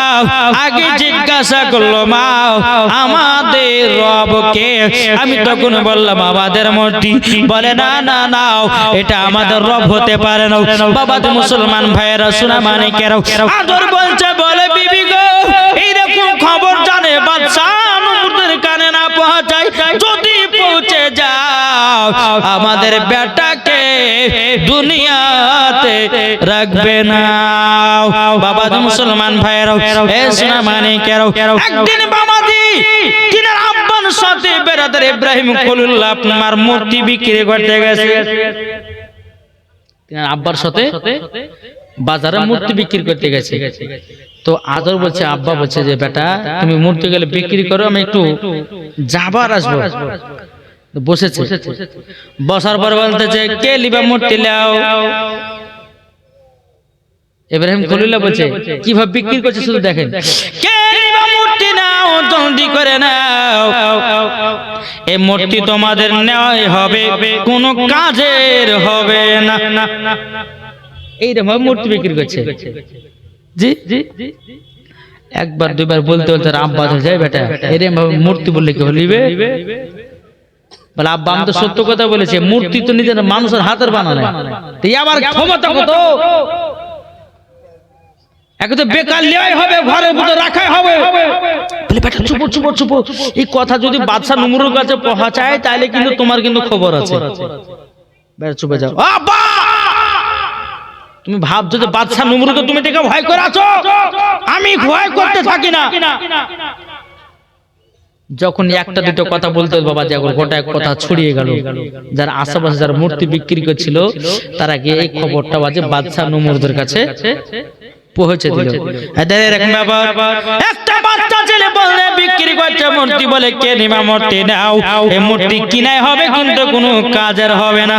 আগে জিজ্ঞাসা করলো মা আমাদের রবকে। আমি তখন বললাম আমাদের মূর্তি। বলে না না না এটা আমাদের রব হতে পারে না। বাবা তো মুসলমান ভাইয়েরা শোনা মানে কেন আদর বলছে, বলে বিবি গো এইরকম খবর জানে বাদশাহ নমরুদের কানে না পৌঁছায়, যদি পৌঁছে যাও আমাদের বেটাকে দুনিয়াতে রাখবে না। বাবা তো মুসলমান ভাইয়েরা এ শোনা মানে কেন একদিন বাবাজি কিনার আব্বার সাথে বেরাদার ইব্রাহিম খলিলুল্লাহ আপনার মূর্তি বিক্রি করতে গেছে। আব্বার সাথে বাজারে মূর্তি বিক্রি করতে গেছে। তো আদর বলছে, আব্বা বলছে যে বেটা তুমি মূর্তি গেলে বিক্রি করো, আমি একটু যাবার আসবো। বসেছে, বসার পর বলতেছে কে লিবা মূর্তি লাও। ইব্রাহিম খলিলুল্লাহ বলছে কিভাবে বিক্রি করছে শুধু দেখেন, কে লিবা মূর্তি নাও জলদি করে নাও, এই মূর্তি তোমাদের নেওয়াই হবে, কোনো কাজের হবে না। এইরকম মূর্তি বিক্রি করছে। জি জি একবার দুইবার বলতে বলতে আব্বা যায় বেটা এরকম মূর্তি বললে কি হলিবে? বলে আব্বা আমি তো সত্য কথা বলেছি, মূর্তি তো নিজের মানুষের হাতের বানানো, আবার ক্ষমতা কত একদম বেকার লেওয়াই হবে, ঘরের ভিতর রাখাই হবে। বলে বেটা চুপ চুপ চুপ, এই কথা যদি বাদশা নমরুদের কাছে পৌঁছায় তাহলে কিন্তু তোমার কিন্তু খবর আছে। বেটা চুপে যাও। আব্বা তুমি ভাবছো যে বাদশা নমরুদকে তুমি দেখে ভয় করে আছো, আমি ভয় করতে থাকি না। যখন একটা দুটো কথা বলতে বাবা যে গোটা এক কথা ছড়িয়ে গেল, যারা আশেপাশে যারা মূর্তি বিক্রি করছিল তারা গিয়ে এই খবরটা বাজে বাদশা নমরুদের কাছে পৌঁছে দিল। এরকম ব্যাপার একটা বাচ্চা ছেলে বলে বিক্রি করছে মূর্তি, বলে কে নিবা মূর্তি নাও, এই মূর্তি কিনাই হবে কিন্তু কোনো কাজের হবে না।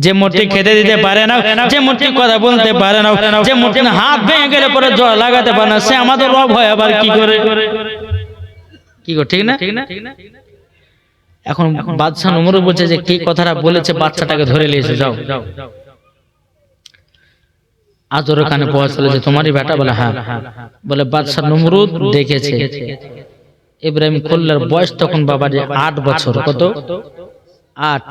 যে মূর্তি খেতে দিতে পারে না, যে মূর্তি কথা বলতে পারে না, যে মূর্তি হাত ভেঙে গেলে পরে জল লাগাতে পারে না, সে আমাদের রব হয় আবার কি করে? কি করে ঠিক না? এখন বাদশা নমরুদ বলছে যে কি কথাটা বলেছে বাচ্চাটাকে ধরে নিয়েছে, যাও। আজর কানে পৌঁছালো যে তোমারই বেটা? বলে হ্যাঁ। বলে বাদশা নমরুদ দেখেছে ইব্রাহিম খলিলুল্লাহর বয়স তখন বাবা যে 8 বছর। কত? 8।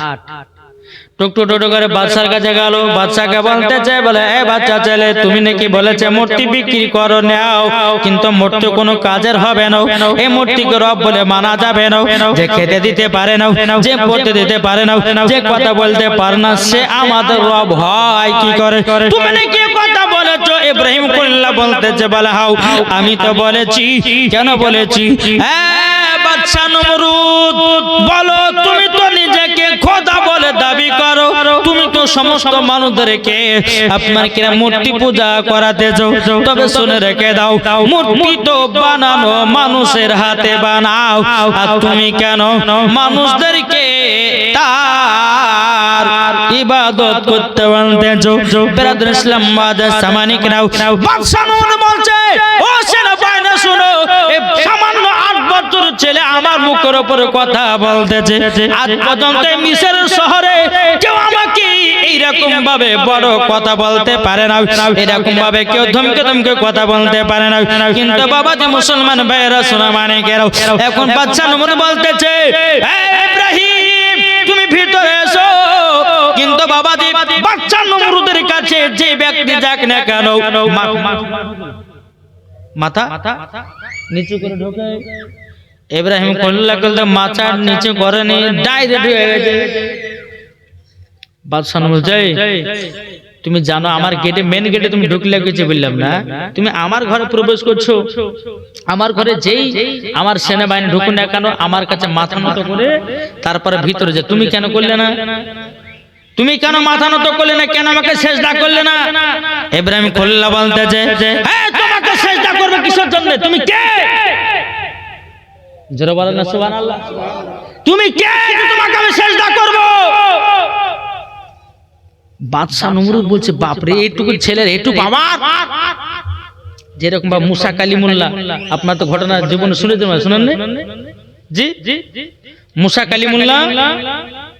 টুকটু টুকটু করে বাদশার কাছে গেল, বাদশাকে বলতে চাই বলে এ বাচ্চা ছেলে তুমি নাকি বলেছে মূর্তি বিক্রি করো নাও, কিন্তু মূর্তি কোনো কাজের হবে না, এই মূর্তিকে রব বলে মানা যাবে না, যে খেতে দিতে পারে না, যে পড়তে দিতে পারে না, যে কথা বলতে পারে না, সে আমাদের রব হয় কি করে? তুমি নাকি কথা বলেছো? ইব্রাহিম খলিলুল্লাহ বলতেছে বলে হাও আমি তো বলেছি। কেন বলেছি? বাদশা নমরুদ বলো তুমি তো নিজেকে খোদা বলে দাবি করো, তুমি তো সমস্ত মানুষদেরকে আপনার কিনা মূর্তি পূজা করাতেছো, তবে শুনে রেখে দাও মূর্তি তো বানানো মানুষের হাতে বানাও, আর তুমি কেন মানুষদেরকে তার ইবাদত করতে বলতেছো? বেরাদর ইসলাম মাদার সামানিক নাও। বাদশা নমরুদ বলছে ও সেনা বাহিনী শুনো, এই সামান্য 8 বছর ছেলে আমার মুখের উপরে কথা বলতেছে, আজ পর্যন্ত মিশর শহরে কেউ আমাকে এইরকম ভাবে বড় কথা বলতে পারে না, এরকম ভাবে কেউ ধমকে ধমকে কথা বলতে পারে না। কিন্তু বাবা যে মুসলমান ভাইয়েরা শোনা মানে কেন এখন বাদশা নমরুদ বলতেছে ইব্রাহিম তুমি ভিতরে এসো, কিন্তু বাবা যে বাদশা নমরুদের কাছে যে ব্যক্তি যাক না কেন মাথা নিচু করে ঢোকে। ইব্রাহিম খলিলুল্লাহ বলতে মাথা নিচু করেনি, ডাইরেক্ট হয়ে গেছে। বাদশা বলছে তুমি জানো আমার গেটে মেন গেটে তুমি ঢুকলে কিছু বললাম না, তুমি আমার ঘরে প্রবেশ করছো, আমার ঘরে যেই আমার সেনাবাহিনী ঢুকুন না কেন আমার কাছে মাথা নত করে তারপরে ভিতরে যে তুমি কেন করলে না? তুমি কেন মাথা নত করলে না? কেন আমাকে সেজদা করলে না? ইব্রাহিম খলিলুল্লাহ বলতেছে তোমাকে সেজদা করবে কিসের জন্য? তুমি কে? জোরে বলেন না সুবহানাল্লাহ। তুমি কে যে তোমাকে আমি সেজদা করব? বাদশা নমরুদ বলছে বাপ রে এইটুকু ছেলের এইটুকু আমার যেরকম বা মুসা কালিমুল্লাহ, আপনার তো ঘটনা জীবনে শুনেছেন, শুনেন জি? মুসা কালিমুল্লাহ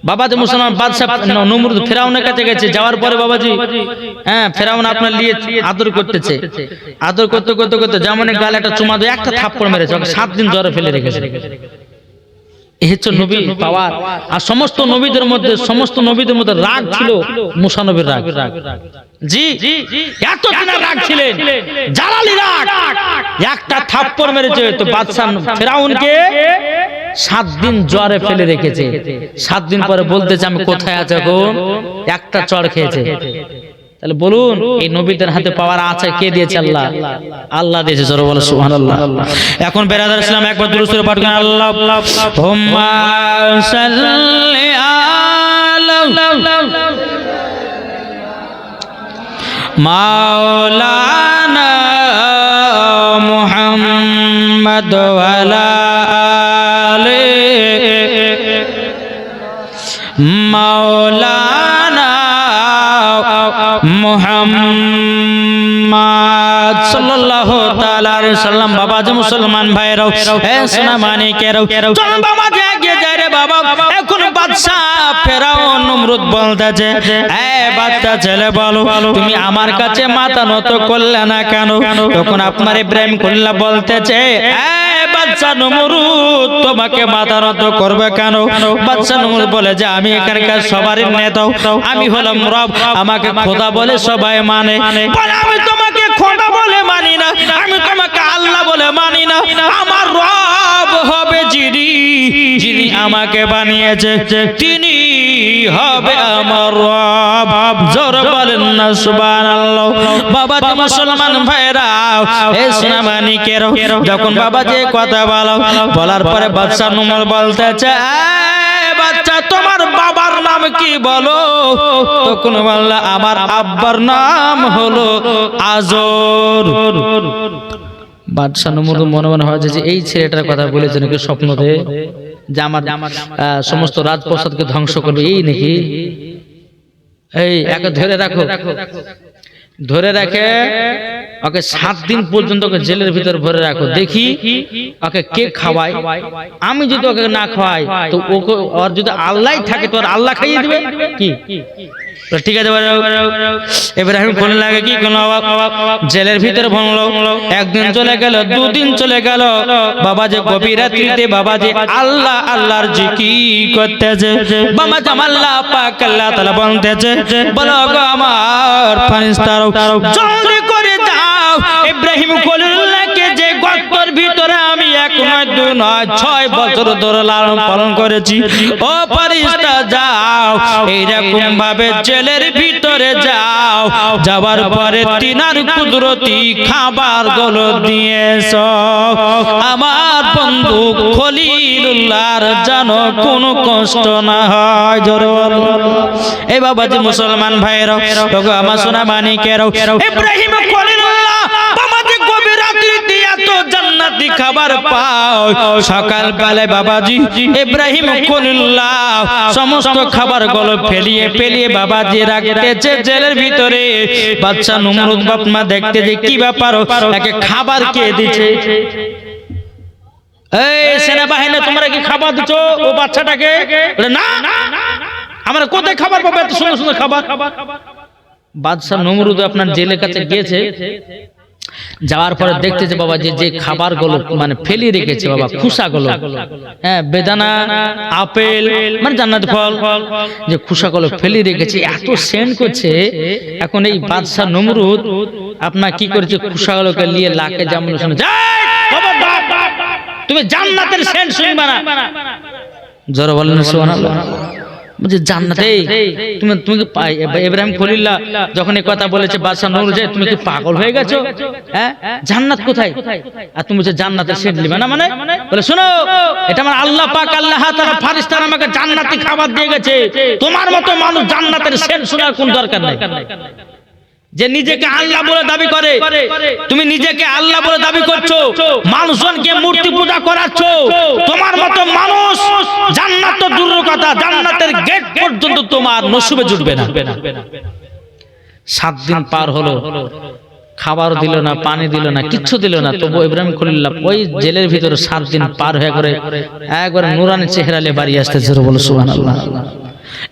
বাবাজি মুসলমান বাদশা নমরুদ ফেরাউনের কাছে গেছে, যাওয়ার পরে বাবাজি হ্যাঁ ফেরাউন আপনার নিয়ে আদর করতেছে, আদর করতে করতে করতে যেমন গালে একটা চুমা দিয়ে একটা থাপ্পড় মেরেছে, ওকে 7 দিন জ্বরে ফেলে রেখেছে। এই হচ্ছে নবী পাওয়ার। আর সমস্ত নবীদের মধ্যে রাগ ছিল মুসা নবীর রাগ। জি এত দিনের রাগ ছিলেন, জালালি রাগ, একটা থাপ্পড় মেরেছে তো বাদশা ফেরাউনকে 7 দিন জ্বরে ফেলে রেখেছে। 7 দিন পরে বলতেছে আমি কোথায় আছে এখন, একটা চড় খেয়েছে। তাহলে বলুন এই নবীদের হাতে পাওয়ার আছে কে দিয়েছে? আল্লাহ, আল্লাহ দিয়েছে। জোরে বলো সুবহানাল্লাহ। এখন বেরাদার ইসলাম একবার দুরূদ শরীফ পাঠ করেন, আল্লাহুম্মা সাল্লি আলা মাওলানা মুহাম্মদ ওয়া আলা আলি মাওলানা মুহাম্মদ সাল্লাল্লাহু তাআলা আলাইহি সাল্লাম। বাবাজি মুসলমান ভাইরাও, হে সোনা মানিকেরাও, চল বাবাজি এগিয়ে যাই রে বাবা। এখন বাদশা ফেরাউন নমরুদ বলতেছে, এ বাচ্চা ছেলে বলো তুমি আমার কাছে মাথা নত করলে না কেন? তখন আপনার ইব্রাহিম খলিল্লাহ বলতেছে, বাদশা নমরুদ তোমাকে মাথা নত করবে কেন? বাদশা নমরুদ বলে যে আমি এখানকার সবারই নেতা, আমি হলাম রব, আমাকে খোদা বলে সবাই মানে। আমি তোমাকে খোদা বলে মানি না, আমি তোমাকে আল্লাহ বলে মানি না। আমার রব হবে যিনি আমাকে বানিয়েছে, তিনি হবে আমার রব। জোরে বলেন না সুবহানাল্লাহ। বাবা মুসলমান ভাইরা, এ সোনা মানিকেরাও, যখন বাবা যে কথা বলার পরে বাদশা নমরুদ বলতেছে, বাচ্চা তোমার বাবার নাম কি বলো? তখন বলল আমার আব্বার নাম হলো আজর। বাদশা নমরুদ মনে মনে হয় যে এই ছেলেটার কথা বলেছে নাকি স্বপ্নতে, যে আমার সমস্ত রাজপ্রাসাদকে ধ্বংস করবে এই নাকি। এই একে ধরে রাখো, ধরে রাখে ওকে 7 দিন পর্যন্ত ওকে জেলের ভিতর ভরে রাখো, দেখি ওকে কে খাওয়ায়। আমি যদি ওকে না খাওয়াই তো ওকে, ওর যদি আল্লাহ থাকে তো আল্লাহ খাইয়ে দিবে কি? ঠিক আছে। ইব্রাহিম বললেন লাগে কি কোন জেলের ভিতরে ভনলো। 1 দিন চলে গেল, 2 দিন চলে গেল, বাবা যে গভীর রাত্রিতে বাবা যে আল্লাহ আল্লাহর জিকির করতেছে। বাবা যে আল্লাহ পাক আল্লাহ তাআলা বলতেছে, বলো গো আমার ফেরেশতারা জলদি করে যাও ইব্রাহিম খলিলুল্লাহকে যে গর্তের ভিতরে আমি 1 নয় 2 নয় 6 বছর ধরে লালন পালন করেছি, ও ফেরেশতা যাও এইরকম ভাবে জেলের ভিতরে যাও, যাবার পরে তিনার কুদরতি খাবার গুলো দিয়েছো আমার বন্ধু খলিলুল্লাহর যেন কোনো কষ্ট না হয়। জোরে বলো। এই বাবাজি মুসলমান ভাইরাও, তবে আমার সোনা মানিকেরাও, ইব্রাহিম খলিলুল্লাহ বাবাজি গভীর রাত্রিতে এত জান্নাতি খাবার পাও। সকাল বেলায় বাবাজি ইব্রাহিম খলিলুল্লাহ সমস্ত খাবার গুলো ফেলিয়ে বাবাজি রাখতেছে জেলের ভিতরে। বাদশা নমরুদ বাপমা দেখতে যে কি ব্যাপার, তাকে খাবার কে দিচ্ছে? এই সেনাবাহিনী তোমরা কি খাবার দিছো ও বাচ্চাটাকে? না, আমরা কোথায় খাবার পাবো এত সুন্দর সুন্দর খাবার? বাদশা নমরুদ আপনার জেলের কাছে গিয়েছে, যাওয়ার পরে দেখতেছে বাবা যে খাবার গুলো মানে ফেলিয়ে রেখেছে বাবা, খুসা গুলো, হ্যাঁ বেদানা আপেল মানে জান্নাত ফল, যে খুসা গুলো ফেলিয়ে রেখেছে, এত সেন্ট করছে। এখন এই বাদশা নমরুদ আপনার কি করেছে, খুসা গুলোকে নিয়ে লাকে যেমন শুনে, তুমি জান্নাতের সেন্ট শুনবে না। জোরে বলেন সুবহানাল্লাহ। বলছে জান্নাতে তুমি ইব্রাহিম খলিলুল্লাহ যখন এই কথা বলেছে বাদশা নমরুদ, তুমি কি পাগল হয়ে গেছো? হ্যাঁ জান্নাত কোথায়? আর তুমি বলছো জান্নাতের সেন্ট নিবে না? মানে বলে শোনো, এটা আমার আল্লাহ পাক আল্লাহ তাআলা ফেরেশতারা আমাকে জান্নাতি খাবার দিয়ে গেছে, তোমার মতো মানুষ জান্নাতের সেন্ট শোনার কোন দরকার নাই। যে নিজেকে আল্লাহ বলে দাবি করে, তুমি নিজেকে আল্লাহ বলে দাবি করছো, মানুষজনকে মূর্তি পূজা করাচ্ছো, তোমার মতো মানুষ জান্নাত তো দূরের কথা, জান্নাতের গেট পর্যন্ত তোমার নসিবে জুটবে না। 7 দিন পার হলো, খাবার দিল না, পানি দিল না, কিচ্ছু দিল না, তবু ইব্রাহিম খলিলুল্লাহ ওই জেলের ভিতরে 7 দিন পার হয়ে করে একবারে নুরানি চেহারা নিয়ে বাড়ি আসতেছে। বলো সুবহানাল্লাহ।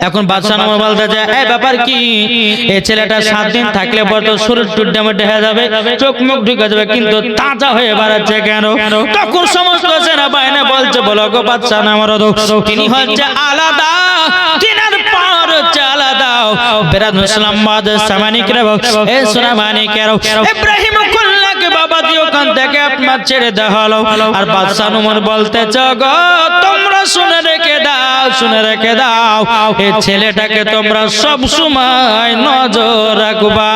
এখন বাদশাহ নমর বলতেছে, এই ব্যাপার কি, এই ছেলেটা 7 দিন থাকলে পর তো শরীর টুড্ডা মেটে হয়ে যাবে, চোখ মুখ ঢুকে যাবে, কিন্তু তাজা হয়ে বেড়াচ্ছে কেন? তখন সমস্ত সেনাবাহিনী বলছে, বলো গো বাদশাহ নমর, তিনি হচ্ছে আলাদা, তিনার পর হচ্ছে আলাদা। বেরাদ মুসলমান মাদের সামানিকরা, এ সোনামানিকেরা, ইব্রাহিম খলিলুল্লাহকে বাবা দিয়ে ওখান থেকে আপনার ছেড়ে দেওয়া হলো। আর বাদশাহ নমর বলতেছে, গো তোমরা শুনে রেখে দাও, শুনে রেখে দাও, এই ছেলেটাকে তোমরা সব সময় নজর রাখবা,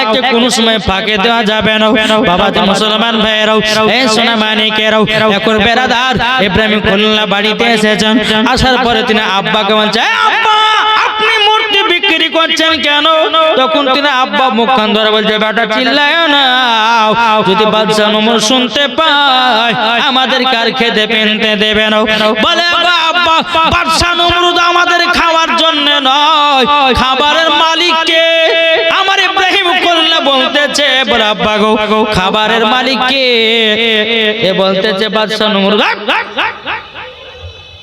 একে কোনো সময় ফাঁকে দেওয়া যাবে না। বাবা যে মুসলমান ভাইয়েরাও, এই সোনামানিকেরাও, এখন বেরাদার ইব্রাহিম খলিলুল্লাহ বাড়িতে এসেছেন। আসার পরে তিনি আব্বাকে বলছে, আব্বা আপনি মূর্তি বিক্রি করছেন কেন? তখন তিনি আব্বা মুখখান ধরে বলছে, বেটা চিল্লায় না, যদি বাদশাহ নমর শুনতে পায় আমাদের কার খেতে পেনতে দেবে না। বলে, আব্বা বাদশাহ নমরুদ আমাদের খাওয়ার জন্য নয়, খাবারের মালিক কে? আমার ইব্রাহিম খলিলুল্লাহ বলতেছে, বলে আব্বা গো খাবারের মালিক কে? এ বলতেছে বাদশাহ নমরুদ,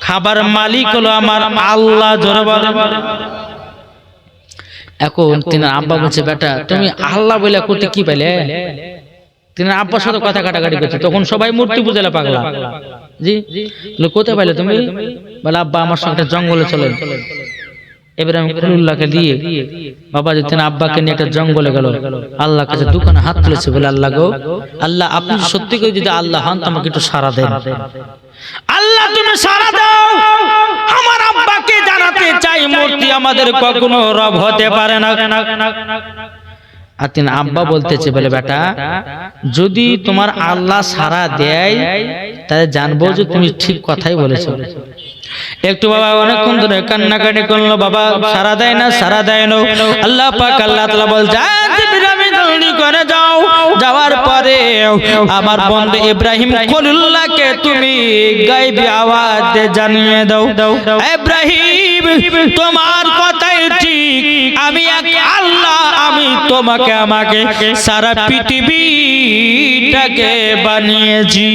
খাবার মালিক হলো আমার আল্লাহ। জোরে বলে। এখন তিনি আব্বা বলছে, বেটা তুমি আল্লাহ বলে করতে কি পেলে? তিনি আব্বার সাথে কথা কাটাকাটি করছে। তখন সবাই মূর্তি পূজালে পাগলা। জি কোথায় পাইলে তুমি? বলে আব্বা আমার সঙ্গে জঙ্গলে চলে। ইব্রাহিম খলিলুল্লাহকে দিয়ে বাবা যে তিনি আব্বাকে নিয়ে একটা জঙ্গলে গেল, আল্লাহর কাছে দুখানে হাত তুলেছে, বলে আল্লাহ গো, আল্লাহ আপনি সত্যি করে যদি আল্লাহ হন তো আমাকে একটু সাড়া দেন। আল্লাহ তুমি সাড়া দাও, আমার আব্বাকে জানাতে চাই মূর্তি আমাদের কখনো রব হতে পারে না। আর তিনি আব্বা বলতেছে, বলে বেটা যদি তোমার আল্লাহ সাড়া দেয় তাহলে জানবো যে তুমি ঠিক কথাই বলেছো। একটু বাবা অনেকক্ষণ ধরে কান্নাকাটি করলো, বাবা সাড়া দেয় না, সাড়া দেয় না। আল্লাহ পাক আল্লাহ তাআলা বলছে, জিবরিল জলদি করে যাও, যাওয়ার পরে আমার বন্ধু ইব্রাহিম খলিলুল্লাহকে তুমি গায়বী আওয়াজে জানিয়ে দাও, ইব্রাহিম তোমার কথাই ঠিক, আমি এক আল্লাহ, আমি তোমাকে আমাকে সারা পৃথিবীটাকে বানিয়েছি।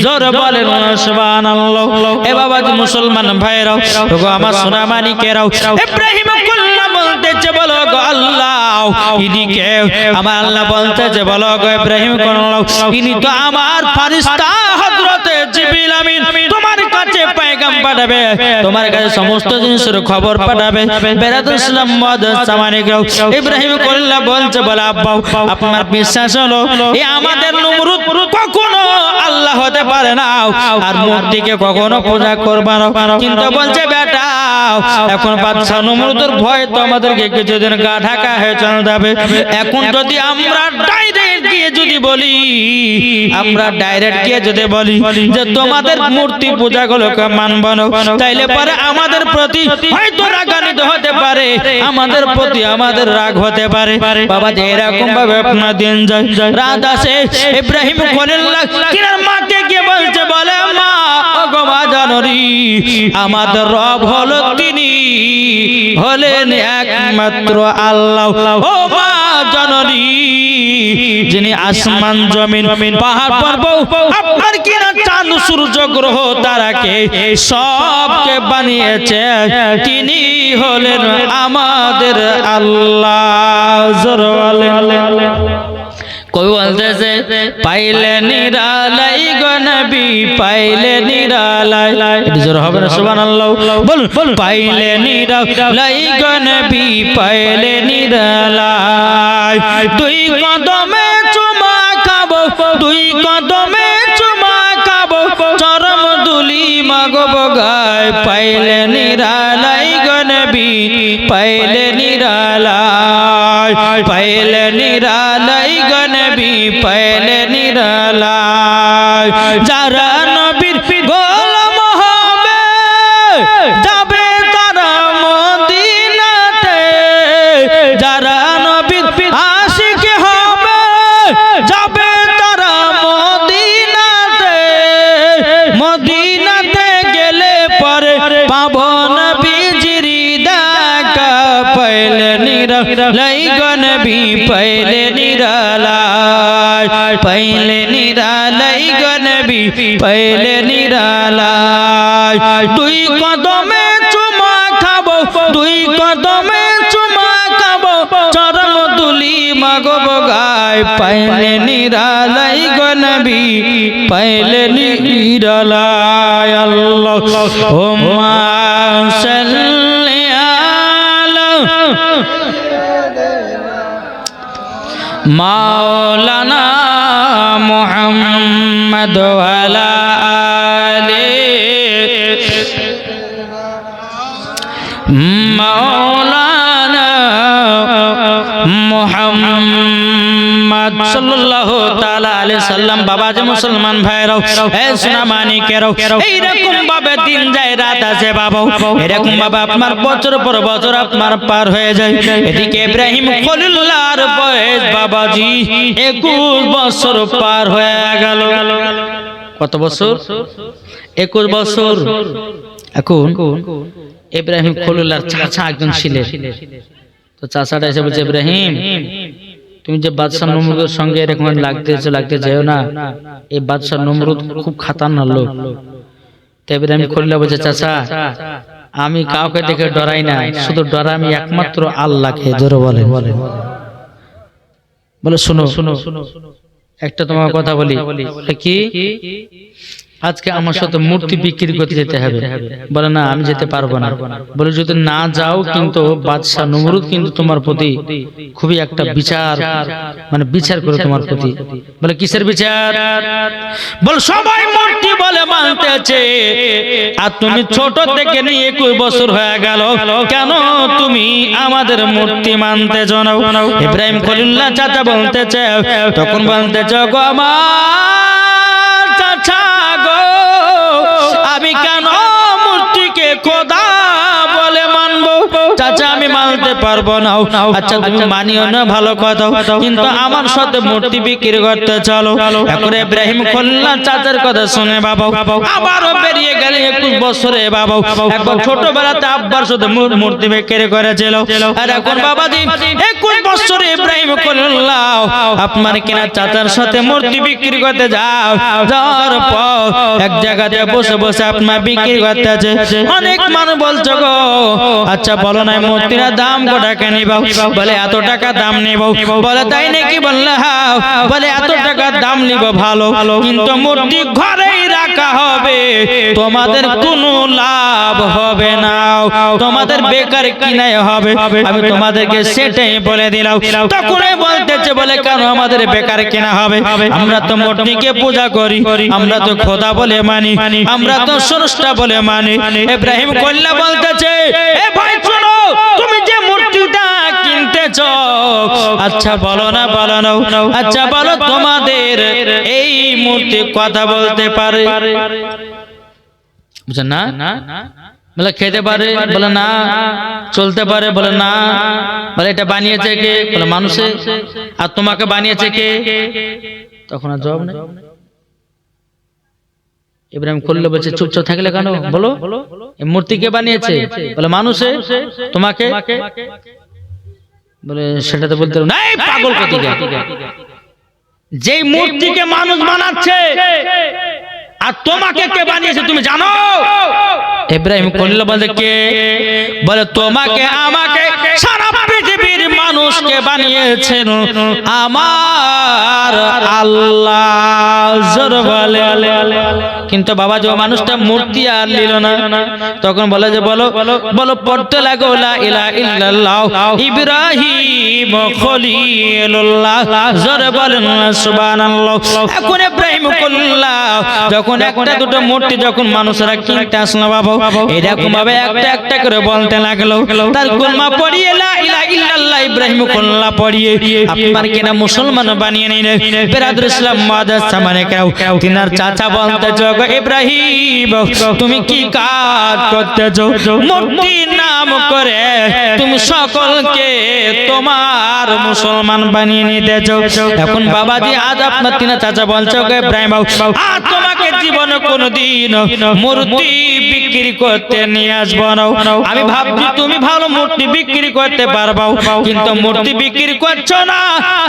জোরে বলেন সুবহানাল্লাহ। এ বাবা মুসলমান ভাইরাও, ওগো আমার সোনামানিকেরাও, ইব্রাহিম খলিলুল্লাহ বলতেছে, বলো গো আল্লাহ ইনি কে? আমার আল্লাহ বলতেছে, বলো গো ইব্রাহিম খলিলুল্লাহ ইনি তো আমার ফেরেশতা হযরতে জিবরিল আমিন, তোমার কাছে পয়গাম পাঠাবে, তোমার কাছে সমস্ত জিনিসের খবর পাঠাবে। বেরাদুল ইসলাম মাদার সামানিকেরাও, ইব্রাহিম খলিলুল্লাহ বলছে, বলে আব্বা আপনার বিশ্বাস হলো এই আমাদের নমরুদ কখনো আল্লাহ হতে পারে না, আর মূর্তিকে কখনো পূজা করবে না। কিন্তু বলছে, বেটা এখন বাদশাহ নমরুদের ভয় তো আমাদেরকে কিছুদিন গা ঢাকা হয়ে চলে যাবে। এখন যদি আমরা ডাইরেক্ট গিয়ে যদি বলি, আমরা ডাইরেক্ট গিয়ে যদি বলি যে তোমাদের মূর্তি পূজা গুলোকে মানব না, তাইলে পরে আমাদের প্রতি হয়তো রাগান্বিত হতে পারে, আমাদের প্রতি আমাদের রাগ হতে পারে। বাবা যে এরকম ভাবে আপনার দিন যায়, রাত আসে, ইব্রাহিম খলিলুল্লাহ কিনার মাকে গিয়ে বলছে, বলে মা ওগো মা জানরি, আমাদের রব হলো তিনি হলেন একমাত্র আল্লাহ। ও মা জানরি, যিনি আসমান জমিন পাহাড় পর্বত আপনার কিনা চাঁদ সূর্য গ্রহ তারাকে সবকে বানিয়েছে, তিনি হলেন আমাদের আল্লাহ। জোরে বলেন। কই বলতেছে, পাইলে নিরালাই গো নবী, পাইলে নিরালাই, একটু জোরে হবে না সুবহানাল্লাহ বলুন, পাইলে নিরালাই গো নবী, পাইলে নিরালাই, দুই কদমে চুমা খাবো, দুই কদমে চুমা খাবো, চরম দুলি মাগব গায়, পাইলে নিরালাই গো নবী, পাইলে নিরালাই, পাইলে নিরালাই গো নবী, পাইলে নিরালাই। যারা নবীর গোলাম হবে যাবে তারা মদিনাতে, যারা নবীর আশিক হবে যাবে তারা মদিনাতে, মদিনাতে গেলে পরে পাবো নবীজির দেখা, পাইলে নিরালাই নিরালাই গো নবী পাইলে নিরালাই পাইলে নিরালাই গো নবী পাইলে নিরালাই দুই কদমে চুমা খাবো দুই কদমে চুমা খাবো চরণ দুলি মাগব গায় পাইলে নিরালাই গো নবী পাইলে নিরালাই আল্লাহুম্মা সাল্লি আলা মাওলানা মুহাম্মদ ওয়া আলা আলিহি মাওলানা মুহাম্মদ সাল্লাল্লাহু তাআলা আলাইহি সাল্লাম। বাবা যে মুসলমান ভাইরাও এ সোনা মানিকেরাও এইরকম ভাবে দিন যায় রাত আছে বাবা এরকম ভাবে আপনার বছর পর বছর আপনার পার হয়ে যায়। এদিকে ইব্রাহিম খলিলুল্লাহর বয়স বাবাজি 21 বছর পার হয়ে গেল। কত বছর? 21 বছর। এখন ইব্রাহিম খলিলুল্লাহর চাচা একজন ছিলেন, তো চাচাটা এসে বলছে ইব্রাহিম তুমি যে বাদশাহ নমরুদের সঙ্গে এরকম লাগতে যেও না, এই বাদশাহ নমরুদ খুব খাতারনাক লোক। তো ইব্রাহিম খলিলুল্লাহ বলছে চাচা আমি কাউকে দেখে ডরাই না, শুধু ডরাই আমি একমাত্র আল্লাহকে। জোরে বলে বলে শোনো একটা তোমার কথা বলি কি, আজকে আমার সাথে মূর্তি বিক্রি করতে যেতে হবে। বলে না আমি যেতে পারবো না। বলে যদি না যাও কিন্তু বাদশাহ নমরুদ কিন্তু তোমার প্রতি খুবই একটা বিচার করে তোমার প্রতি। বলে কিসের বিচার? বল সবাই মূর্তি বলে মানতেছে আর তুমি ছোট থেকে নিয়ে 21 বছর হয়ে গেল, কেন তুমি আমাদের মূর্তি মানতে জানো? ইব্রাহিম খলিলুল্লাহ চাচা বলতেছে, তখন বলতেছে গো আমার চাচা গো আমি কেন মূর্তিকে খোদা বলে মানবো? চাচা আমি মানতে পারবো না। আচ্ছা তুমি মানিও না ভালো কথা, কিন্তু আমার সাথে মূর্তি বিক্রি করতে চলো। এখন ইব্রাহিম খলিলুল্লাহ চাচার কথা শুনে বাবা আবারও বেরিয়ে গেলে 21 বছরে বাবা একবার ছোটবেলাতে আব্বার সাথে মূর্তি বিক্রি করেছিল। আর এখন বাবাজি 21 বছরে ইব্রাহিম খলিলুল্লাহ আপনার কিনা চাচার সাথে মূর্তি বিক্রি করতে যাওয়ার পর এক জায়গাতে বসে বসে আপনার বিক্রি করতে আছে। অনেক মানুষ বলছো গো আচ্ছা বলো না মূর্তির দাম কটাকা নিবাও? বলে এত টাকা দাম নিব। বলে তাই নাকি? বললে হ্যাঁ। বলে এত টাকা দাম নিব ভালো, কিন্তু মূর্তি ঘরেই রাখা হবে, তোমাদের কোনো লাভ হবে না, তোমাদের বেকার কিনাই হবে। আমি তোমাদেরকে সেটাই বলে দিলাম। তখনই বলতেছে বলে কেন আমাদের বেকার কিনা হবে? আমরা তো মূর্তিকে পূজা করি, আমরা তো খোদা বলে মানি, আমরা তো স্রষ্টা বলে মানি। ইব্রাহিম খলিলুল্লাহ বলতেছে এ ভাই শোনো, তুমি যে মূর্তিটা কিনতেছ আচ্ছা বলো না আচ্ছা বলো তোমাদের এই মূর্তি কথা বলতে পারে? বুঝছেন না? বলে খেতে পারে? বলে না। চলতে পারে? বলে না। বলে এটা বানিয়েছে কে? বলে মানুষে। আর তোমাকে বানিয়েছে কে? তখন আর জবাব নেই। ইব্রাহিম খলিলুল্লাহ বলছে চুপচাপ থাকলে কেন? বলো এই মূর্তি কে বানিয়েছে? বলে মানুষে। তোমাকে? বলে সেটা তো বলতে না। এই পাগল কোথায়? যে মূর্তিকে মানুষ বানাচ্ছে আর তোমাকে কে বানিয়েছে তুমি জানো? ইব্রাহিম খলিলুল্লাহ বলে কে? বলে তোমাকে আমাকে সারা পৃথিবীর মানুষকে বানিয়েছেন আমার আল্লাহ। জোরে বলে। কিন্তু বাবা যে মানুষটা মূর্তি আর নিল না, তখন বলে যে বলো পড়তে লাগো লা ইলাহা ইল্লাল্লাহ ইব্রাহিম খলিলুল্লাহ। জোরে বলেন সুবহানাল্লাহ। এখন ইব্রাহিম খলিলুল্লাহ যখন একটা দুটো মূর্তি যখন মানুষরা কিনতে আসলো বাবা এরকম ভাবে একটা একটা করে বলতে লাগলো, তার কলমা পড়িয়ে লা ইলাহা ইল্লাল্লাহ ইব্রাহিম খলিলুল্লাহ পড়িয়ে আপনার কিনা মুসলমান বানিয়ে নিলেন। বিরাদর ইসলাম মাদাস সামনে কেউ তিনার চাচা বলতেছো ইব্রাহিম তুমি কি কাজ করতেছো? মূর্তির নাম করে তুমি সকলকে তোমার মুসলমান বানিয়ে নিতেছো। এখন বাবাজি আজ আপনার তিনা চাচা বলছো ইব্রাহিম আর তোমাকে জীবনে কোনোদিন মূর্তি বিক্রি করতে নিয়ে আসবো না। আমি ভাবছি তুমি ভালো মূর্তি বিক্রি করতে পারবো, কিন্তু মূর্তি বিক্রি করছো না,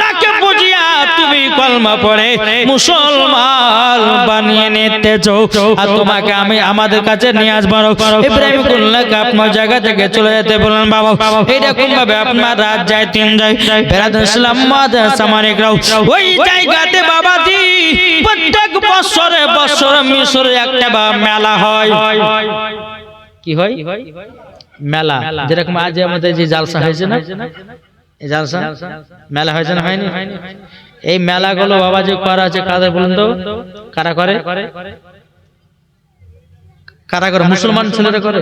তাকে বুঝিয়া তুমি কলমা পড়ে মুসলমান বানিয়ে নিতেছো, আর তোমাকে আমি আমাদের কাছে নিয়ে আসবো। ইব্রাহিম খুলনাকে আপনার জায়গা থেকে চলে যেতে বললেন। বাবা এইরকম ভাবে আপনার রাত যায় দিন যায়, বেরাদুল ইসলাম সামানিকরাও ওই জায়গাতে বাবাজি প্রত্যেক বছরে মিশরে একটা মেলা হয়। কি হয়? মেলা। যেরকম আজ আমাদের যে জালসা হয়েছে না, এই জালসা মেলা হয়েছে না, হয়নি? এই মেলাগুলো বাবাজি করা আছে কাদের বলুন তো? কারা করে? কারা করে? মুসলমান ছেলেরা করে।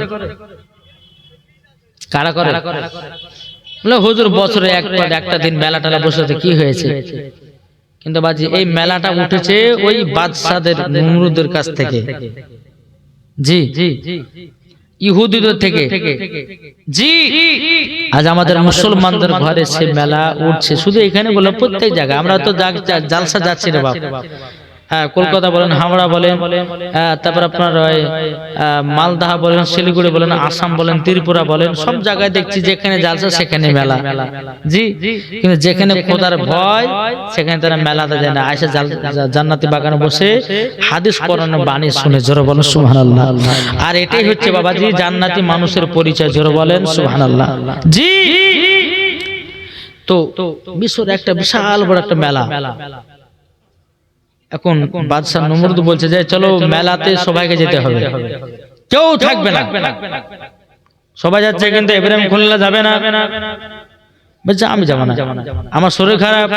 কারা করে? বলে হুজুর বছরে একটা দিন মেলা টালা বসে, কি হয়েছে? কিন্তু বাজি এই মেলাটা উঠেছে ওই বাদশাদের নমরুদের কাছ থেকে, জি ইহুদিদের থেকে, জি। আজ আমাদের মুসলমানদের ঘরে সে মেলা উঠছে, শুধু এখানে বলে প্রত্যেক জায়গায়। আমরা তো জালসা যাচ্ছি রে বাপ। হ্যাঁ, কলকাতা বলেন, হাওড়া বলেন, তারপর আপনার মালদা বলেন, শিলিগুড়ি বলেন, আসাম বলেন, ত্রিপুরা বলেন, সব জায়গায় দেখছি যেখানে জালসা সেখানে মেলা, জি। কিন্তু যেখানে খোদার ভয় সেখানে তারা মেলাতে যায় না, আয়সা জান্নাতি বাগানে বসে হাদিস কোরআন বাণী শুনে, জোরে বলেন সুবহানাল্লাহ। আর এটাই হচ্ছে বাবাজি জান্নাতি মানুষের পরিচয়, জোরে বলেন সুবহানাল্লাহ, জি। তো মিশর একটা বিশাল বড় একটা মেলা। এখন বাদশাহ নমরুদ বলছে যে চলো মেলাতে সবাইকে যেতে হবে, কেউ থাকবে না, সবাই যাচ্ছে কিন্তু ইব্রাহিম খুলনা যাবে না। বলছে আমি যাব না, আমার শরীর খারাপ,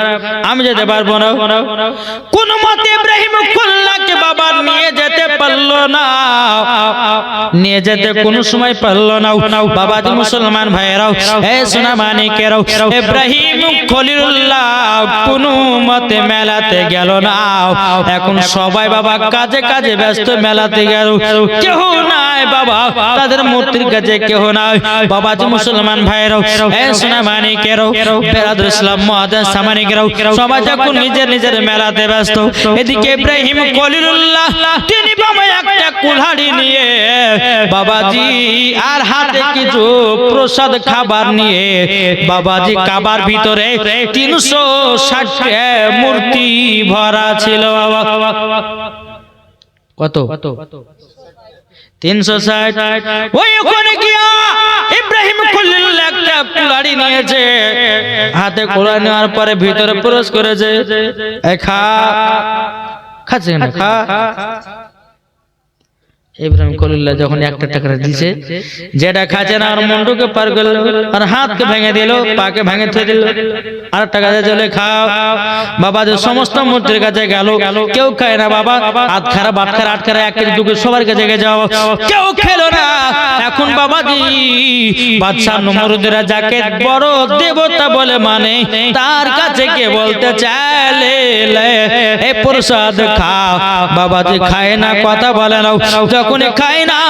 আমি যেতে পারবো না। কোন মতে ইব্রাহিম খুলনাকে বাবা নিয়ে যেতে পারলো না, নিয়ে যেতে কোন সময় পারলো না। বাবাজি মুসলমান ভাইয়েরাও, হে সোনা মানিকেরাও, ইব্রাহিম খলিলুল্লাহ কোন মতে মেলাতে গেল না। এখন সবাই বাবা কাজে কাজে ব্যস্ত, মেলাতে গেল, কেউ নাই বাবা, তাদের মূর্তির কাছে কেউ নাই। বাবাজি মুসলমান ভাইয়েরাও, হে সোনা মানিকেরাও, বেরাদুল ইসলাম মুআদ্দাস সামানিকেরাও, সবাই যখন নিজের নিজের মেলাতে ব্যস্ত, এদিকে ইব্রাহিম খলিলুল্লাহ তিনি বাবা একটা কুলহাড়ি নিয়ে বাবাজি আর হাতে কিছু প্রসাদ খাবার নিয়ে বাবাজি কাবার ভিতরে 360 মূর্তি ভরা ছিল। বাবা কত? 360। ওই ওখানে গিয়া ইব্রাহিম খলিলুল্লাহ একটা কুলাড়ি নিয়েছে, হাতে কুলাড়ি নেওয়ার পরে ভিতরে প্রবেশ করেছে। খাচ্ছে না, খা। ইব্রাহিম খলিলুল্লাহ যখন একটা টাকা দিয়েছে, যেটা খাচ্ছে না আর মুন্ডুকে পার করলো, আর হাতকে ভেঙে দিল, পাকে ভেঙে থুয়ে দিল, আর টাকা দিয়ে চলে খাও। বাবা যে সমস্ত মূর্তির কাছে গেল, কেউ খায় না বাবা, হাত খারাপ, বাট খারাপ, আট খারাপ, 1 কেজি 2 কেজি সবার কাছে যাও, কেউ খেলো না। এখন বাবাজি বাদশাহ নমরুদেরা যাকে বড় দেবতা বলে মানে, তার কাছে কে বলতে চাইলে এ প্রসাদ খাও। বাবাজি খায় না, কথা বলে না। যখনই খায় না,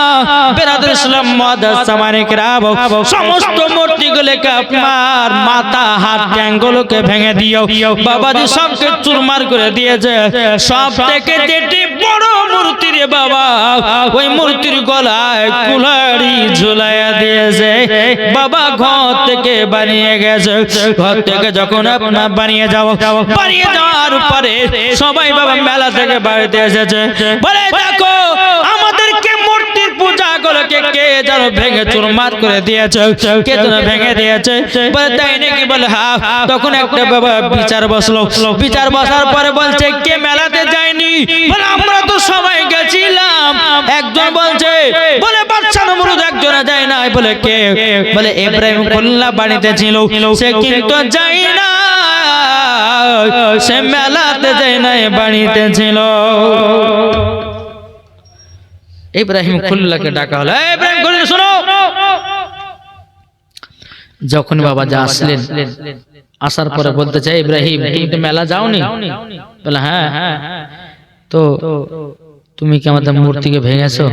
বেরাদুল ইসলাম মুআদ্দাস সামানিকরাও সমস্ত মূর্তিগুলোকে আপনার মাথা, হাত, ট্যাঙ্গুলোকে ভেঙে দিও। বাবাজি সবকে চুরমার করে দিয়েছে। সব থেকে যেটি বড় মূর্তি রে বাবা, ওই মূর্তির গলায় কুলাড়ি ঝুলাইয়া দিয়েছে। বাবা ঘর থেকে বানিয়ে গেছে, ঘর থেকে যখন আপনার বানিয়ে যাওয়ার পরে সবাই বাবা মেলা থেকে বাড়িতে এসেছে, বলে দেখো আমাদেরকে মূর্তির পূজা গুলোকে কে যেন ভেঙে চুরমার করে দিয়েছে, কে যেন ভেঙে দিয়েছে। বলে তাই নাকি? বলে হ্যাঁ। তখন একটা বাবা বিচার বসলো, বিচার বসার পরে বলছে কে মেলাতে যায়নি? বলে আমরা তো সবাই গেছিলাম। একজন বলছে, বলে বাদশাহ নমরুদ একজনে যায় না। বলে কে? বলে ইব্রাহিম খলিলুল্লাহ বাড়িতে ছিল, সে কিন্তু যায় না, সে মেলাতে যায় না, বাড়িতে ছিল। ইব্রাহিম খলিলুল্লাহকে ডাকা হলো, ইব্রাহিম খলিল শোনো। যখন বাবা যা আসলেন, আসার পরে বলতে চাই ইব্রাহিম তুমি তো মেলা যাওনি? বলে হ্যাঁ। তো তুমি কি আমাদের মূর্তিকে ভেঙেছো?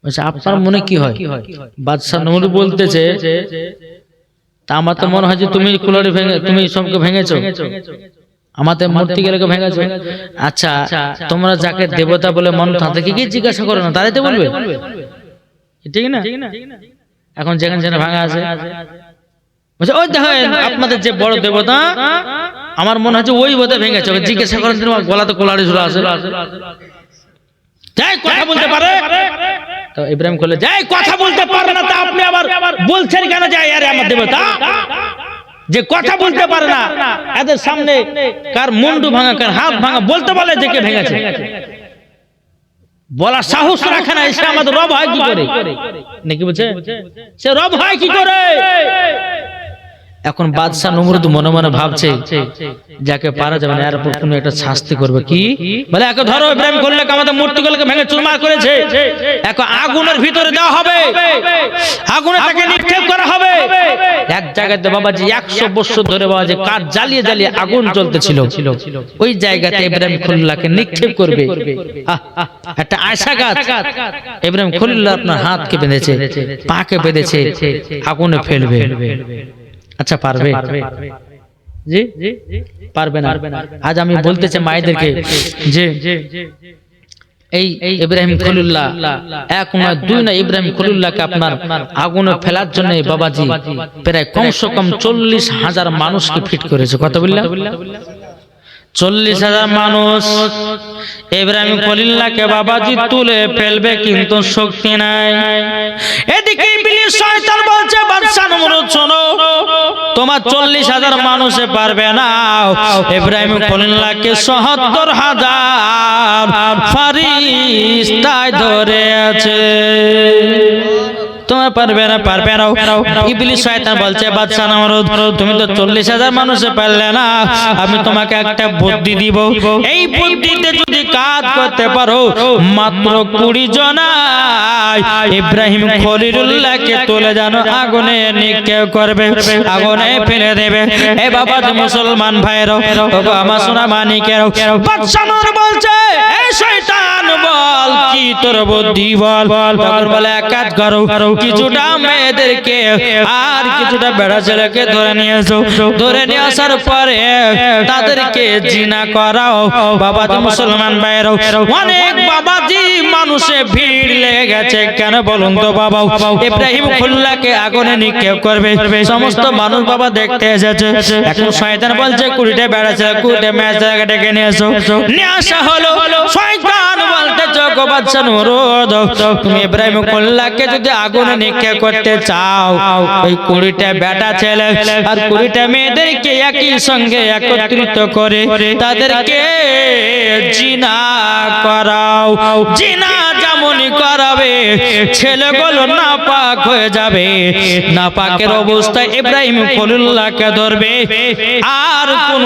বলছে আপনার মনে কি হয়? বাদশাহ নমরুদ বলতেছে তা আমার তো মনে হয় যে তুমি কুলাড়ি ভেঙে, তুমি সবকে ভেঙেছো, আমাদের মূর্তি গুলোকে ভেঙেছো। আচ্ছা তোমরা যাকে দেবতা বলে মন, তাদেরকে কি জিজ্ঞাসা করো না? তারাই তো বলবে, ঠিক না? এখন যেখানে যেখানে ভাঙা আছে বলছে ওই দেখেন আপনাদের যে বড় দেবতা, আমার মনে হচ্ছে ওই বোধহয় ভেঙেছে। জিজ্ঞাসা করেন গলাতে কোলাড়ি ঝুলে আছে, যাই কথা বলতে পারে। তো ইব্রাহিম বলল যাই কথা বলতে পারে না, তা আপনি আবার বলছেন কেন যাই আরে আমার দেবতা যে কথা বলতে পারে না, এদের সামনে কার মুন্ডু ভাঙা কার হাত ভাঙা বলতে বলে যে কে ভেঙেছে, বলা সাহস রাখে না, এসে আমাদের রব হয় কি করে নাকি বলছে সে রব হয় কি করে। এখন বাদশা নমরুদ মনে মনে ভাবছে যাকে পারা যাবে না এর উপর কোনো একটা শাস্তি করবে। কি বলে একে ধরো, ইব্রাহিম খলিলকে আমাদের মূর্তিগুলোকে ভেঙে চুরমার করেছে, একে আগুনের ভিতরে দেওয়া হবে, আগুনে তাকে নিক্ষেপ করা হবে। এক জায়গাতে বাবাজি 100 বছর ধরে বাবাজি কাঠ জ্বালিয়ে জ্বালিয়ে আগুন জ্বলতেছিল, ওই জায়গাতে ইব্রাহিম খলিলকে নিক্ষেপ করবে। একটা আয়সা গাছ, ইব্রাহিম খলিল আপনার হাতকে বেঁধেছে, পাকে বেঁধেছে, আগুনে ফেলবে। আচ্ছা পারবে? জি পারবে না। আজ আমি বলতে চাই মায়েদেরকে যে এই ইব্রাহিম খলিলুল্লাহ এক নয় দুই নয়, ইব্রাহিম খলিলুল্লাহকে আপনার আগুনে ফেলার জন্য বাবাজি প্রায় কমসে কম 40,000 মানুষকে ফিট করেছে। কত বললাম? 40,000 মানুষ ইব্রাহিম খলিলুল্লাহকে বাবাজি তুলে ফেলবে, কিন্তু শক্তি নাই। এদিকে ইবলিস শয়তান বলছে বাদশা নমরুদ শোনো, তোমার 40,000 মানুষে পারবে না, ইব্রাহিম খলিলুল্লাহকে 70,000 ফেরেশতায় ধরে আছে, তোমার পারবে না, পারবে না। ইবলিস শয়তান বলছে বাদশা নমরুদ তুমি তো 40,000 মানুষে পারলে না, আমি তোমাকে একটা বুদ্ধি দিব, এই বুদ্ধিতে যদি কাজ করতে পারো মাত্র 20 জনায় ইব্রাহিম খলিলুল্লাহকে তুলে জানো আগুনে নিক্ষেপ করবে, আগুনে ফেলে দেবে। এ বাবা মুসলমান ভাইরাও, আমার সোনা মানিকেরাও, বাদশা নমরুদ বলছে এই শয়তান বল কি তোর বুদ্ধি বল। তখন বলে এক কাজ করো, কিছুটা মেয়েদেরকে আর কিছুটা বেড়া ছেলেকে ধরে নিয়ে এসো, ধরে নিয়ে আসার পরে তাদেরকে জিনা করাও। বাবাজি মুসলমান ভাইরাও, অনেক বাবাজি মানুষে ভিড় লেগে গেছে, কেন বলুন তো বাবা, ইব্রাহিম খলিলুল্লাহকে আগুনে নিক্ষেপ করবে, সমস্ত মানুষ বাবা দেখতে এসেছে। এখন শয়তান বলছে 20টা বেড়া ছেলে 20টা মেয়ে ছেলেকে ডেকে নিয়ে এসো, নিয়ে আসা হলো। শয়তান বলতে চোখ বাদশা নমরুদ তুমি ইব্রাহিম খলিলুল্লাহকে যদি আগুনে নিক্ষেপ করতে চাও, ওই 20টা বেটা ছেলে আর 20টা মেয়েদেরকে একই সঙ্গে একত্রিত করে তাদেরকে জিনা করাও। জিনা যেমনই করাবে ছেলেগুলো নাপাক হয়ে যাবে, নাপাকের অবস্থায় ইব্রাহিম খলিলুল্লাহকে ধরবে, আর কোন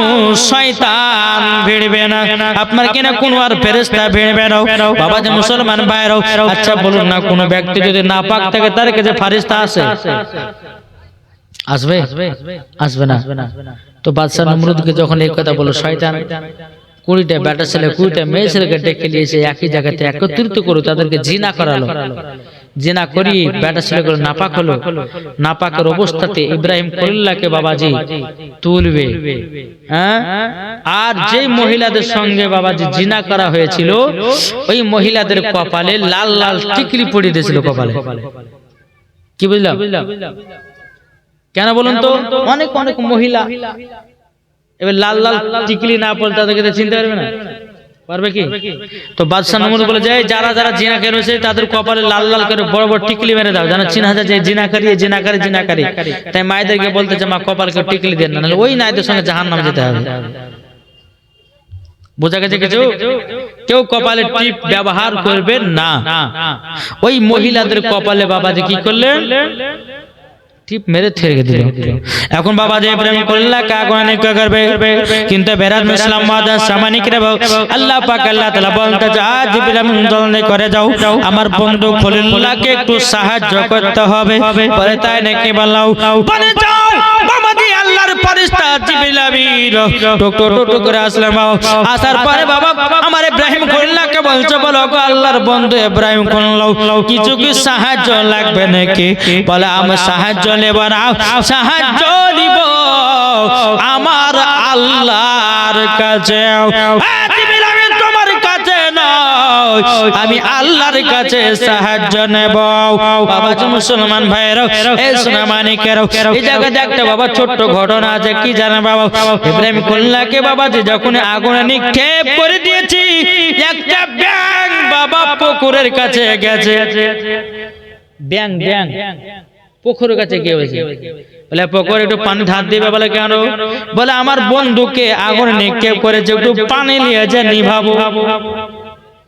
শয়তান ভিড়বে না, আপনার কিনা কোন আর ফেরেশতা ভিড়বে না। বাবাজি মুসলমান ভাইরাও, আচ্ছা বলুন না, কোন ব্যক্তি যদি নাপাক থাকে তার কাছে ফেরেশতা আসে? আসবে? আসবে না। তো বাদশা নমরুদকে যখন এই কথা বলো, শয়তান 20টা বেটা ছেলে 20টা মেয়ে ছেলেকে ডেকে নিয়েছে একই জায়গাতে একত্রিত করে তাদেরকে জিনা করালো। জিনা করি বেটা ছেলেগুলো নাপাক হলো, নাপাকের অবস্থাতে ইব্রাহিম খলিলুল্লাহকে বাবাজি তুলবে। হ্যাঁ, আর যে মহিলাদের সঙ্গে বাবাজি জিনা করা হয়েছিল ওই মহিলাদের কপালে লাল লাল টিকলি পড়ে দিয়েছিল কপালে। কি বুঝলাম? কেন বলুন তো? অনেক অনেক মহিলা এবার লাল লাল টিকলি না পড়লে তাদেরকে চিনতে পারবে না, পারবে কি? তো বাদশা নমরুদ বলে যায় যারা যারা জিনা করেছে তাদের কপালে লাল লাল করে বড় বড় টিকলি মেরে দাও, যেন চিনা যায় যে জিনাকারী জিনাকারী জিনাকারী। তাই মায়েদেরকে বলতেছে মা কপালকে টিকলি দেন না, ওই নাইদের সঙ্গে জাহান্নামে যেতে হবে। বোঝা গেছে কিছু? কেউ কপালে টিপ ব্যবহার করবে না। ওই মহিলাদের কপালে বাবাজি কি করলেন? টিপ মেরে ছেড়ে দিল। এখন বাবা যে ইব্রাহিম খলিলুল্লাহকে আগুনে নিক্ষেপ করবে, কিন্তু বেরাদ মুসলিম মাদাস সামানিকরা আল্লাহ পাক আল্লাহ তাআলা বলতে যায় জিবরিল জলদি করে যাও, আমার বন্ধু খলিলুল্লাহকে একটু সাহায্য করতে হবে। পরে তাই নাকি বললাম বলে যাও বাবাজি আল্লাহর ফেরেশতা জিবরিল আমিন টুক টুক করে আসলাম। আসার পরে বাবা আমার ইব্রাহিম খলিলুল্লাহকে বলছে বলো গো আল্লাহর বন্ধু ইব্রাহিম খলিলুল্লাহ কিছু কি সাহায্য লাগবে নাকি? বলে আমি সাহায্য নেব না, সাহায্য নিব আমার আল্লাহর কাছে। তোমার কাছে নয়, আমি আল্লাহর কাছে সাহায্য নেব। বাবা মুসলমান ভাইরা, এই সোনামানিকেরা, এই জায়গায় একটা বাবা ছোট্ট ঘটনা আছে। কি জানেন বাবা, ইব্রাহিম কল্লাকে বাবা যে যখন আগুনে নিক্ষেপ করে দিয়েছি, একটা ব্যাঙ বাবা পুকুরের কাছে গেছে। ব্যাঙ ব্যাঙ পুকুরের কাছে গিয়ে হয়েছে, বলে পুকুরে একটু পানি ঢাল দিবে। বলে কেন? বলে আমার বন্ধুকে আগুনে নিক্ষেপ করেছে, একটু পানি নিয়ে যে নিভাবো।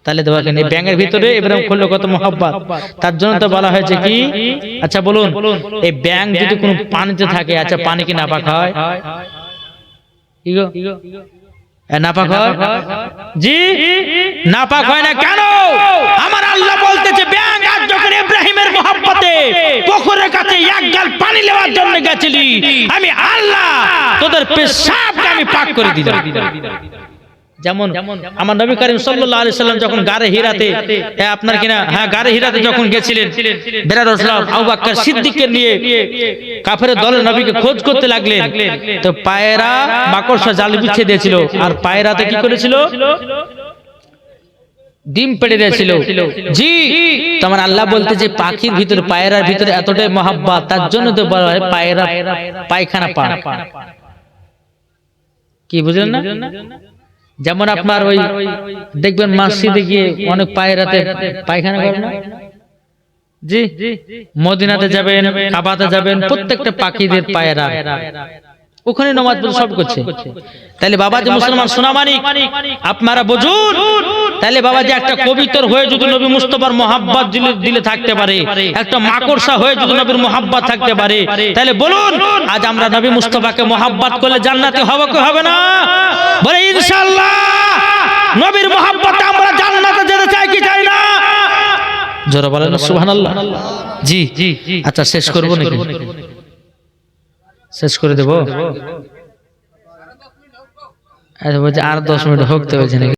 তাহলে তো দেখেন ব্যাঙের ভিতরে ইব্রাহিম খুললো কত মহব্বত। তার জন্য তো বলা হয়েছে কি, আচ্ছা বলুন, এই ব্যাঙ যদি কোনো পানিতে থাকে, আচ্ছা পানি কি নাপাক হয়? কি গো, নাপাক হয়? জি, নাপাক হয় না। কেন? আমার আল্লাহ বলতেছে ব্যাঙ আজ যখন ইব্রাহিমের মহব্বতে পুকুরের কাছে এক গাল পানি নেওয়ার জন্য গেছিলি, আমি আল্লাহ তোদের পেশাবকে আমি পাক করে দিলাম। যেমন আমার নবী করিম সাল্লাল্লাহু আলাইহি সাল্লাম যখন গারে হিরাতে, আপনার কিনা হ্যাঁ গারে হিরাতে যখন গেছিলেন, বেরাদর ইসলাম আবু বকর সিদ্দিককে নিয়ে কাফেরের দলের নবীকে খোঁজ করতে লাগলেন। তো পায়রা মাকড়সা জাল বিছিয়ে দিয়েছিল, আর পায়রাতে কি করেছিল? ডিম পেড়ে দিয়েছিল। জি, তোমার আল্লাহ বলতে যে পাখির ভিতরে, পায়রার ভিতরে এতটাই মহব্বত, তার জন্য তো বলা হয় পায়রা পায়খানা পায়। কি বুঝলেন না? যেমন আপনার ওই দেখবেন মসজিদে গিয়ে অনেক পায়রাতে পায়খানা করে না? জি, মদিনাতে যাবেন, কাবাতে যাবেন, প্রত্যেকটা পাখিদের পায়রা ওখানে নামাজ পড়ে সব করছে। তাহলে বাবা যে মুসলমান সোনামানিক, আপনারা বুঝুন, তাহলে বাবা যে একটা কবিতর হয়ে যদি নবী মুস্তাফার মহব্বত দিলে থাকতে পারে, একটা মাকড়সা হয়ে যদি নবীর মহব্বত থাকতে পারে, তাহলে বলুন আজ আমরা নবী মুস্তাফাকে মহব্বত করলে জান্নাতে হবে কি হবে না? বলে ইনশাআল্লাহ নবীর মহব্বতে আমরা জান্নাতে যেতে চাই কি চাই না? জোরে বলেন সুবহানাল্লাহ। জি, আচ্ছা শেষ করব নাকি? শেষ করে দেব? আচ্ছা বলছি আর 10 মিনিট হোক তো, বলছে নাকি?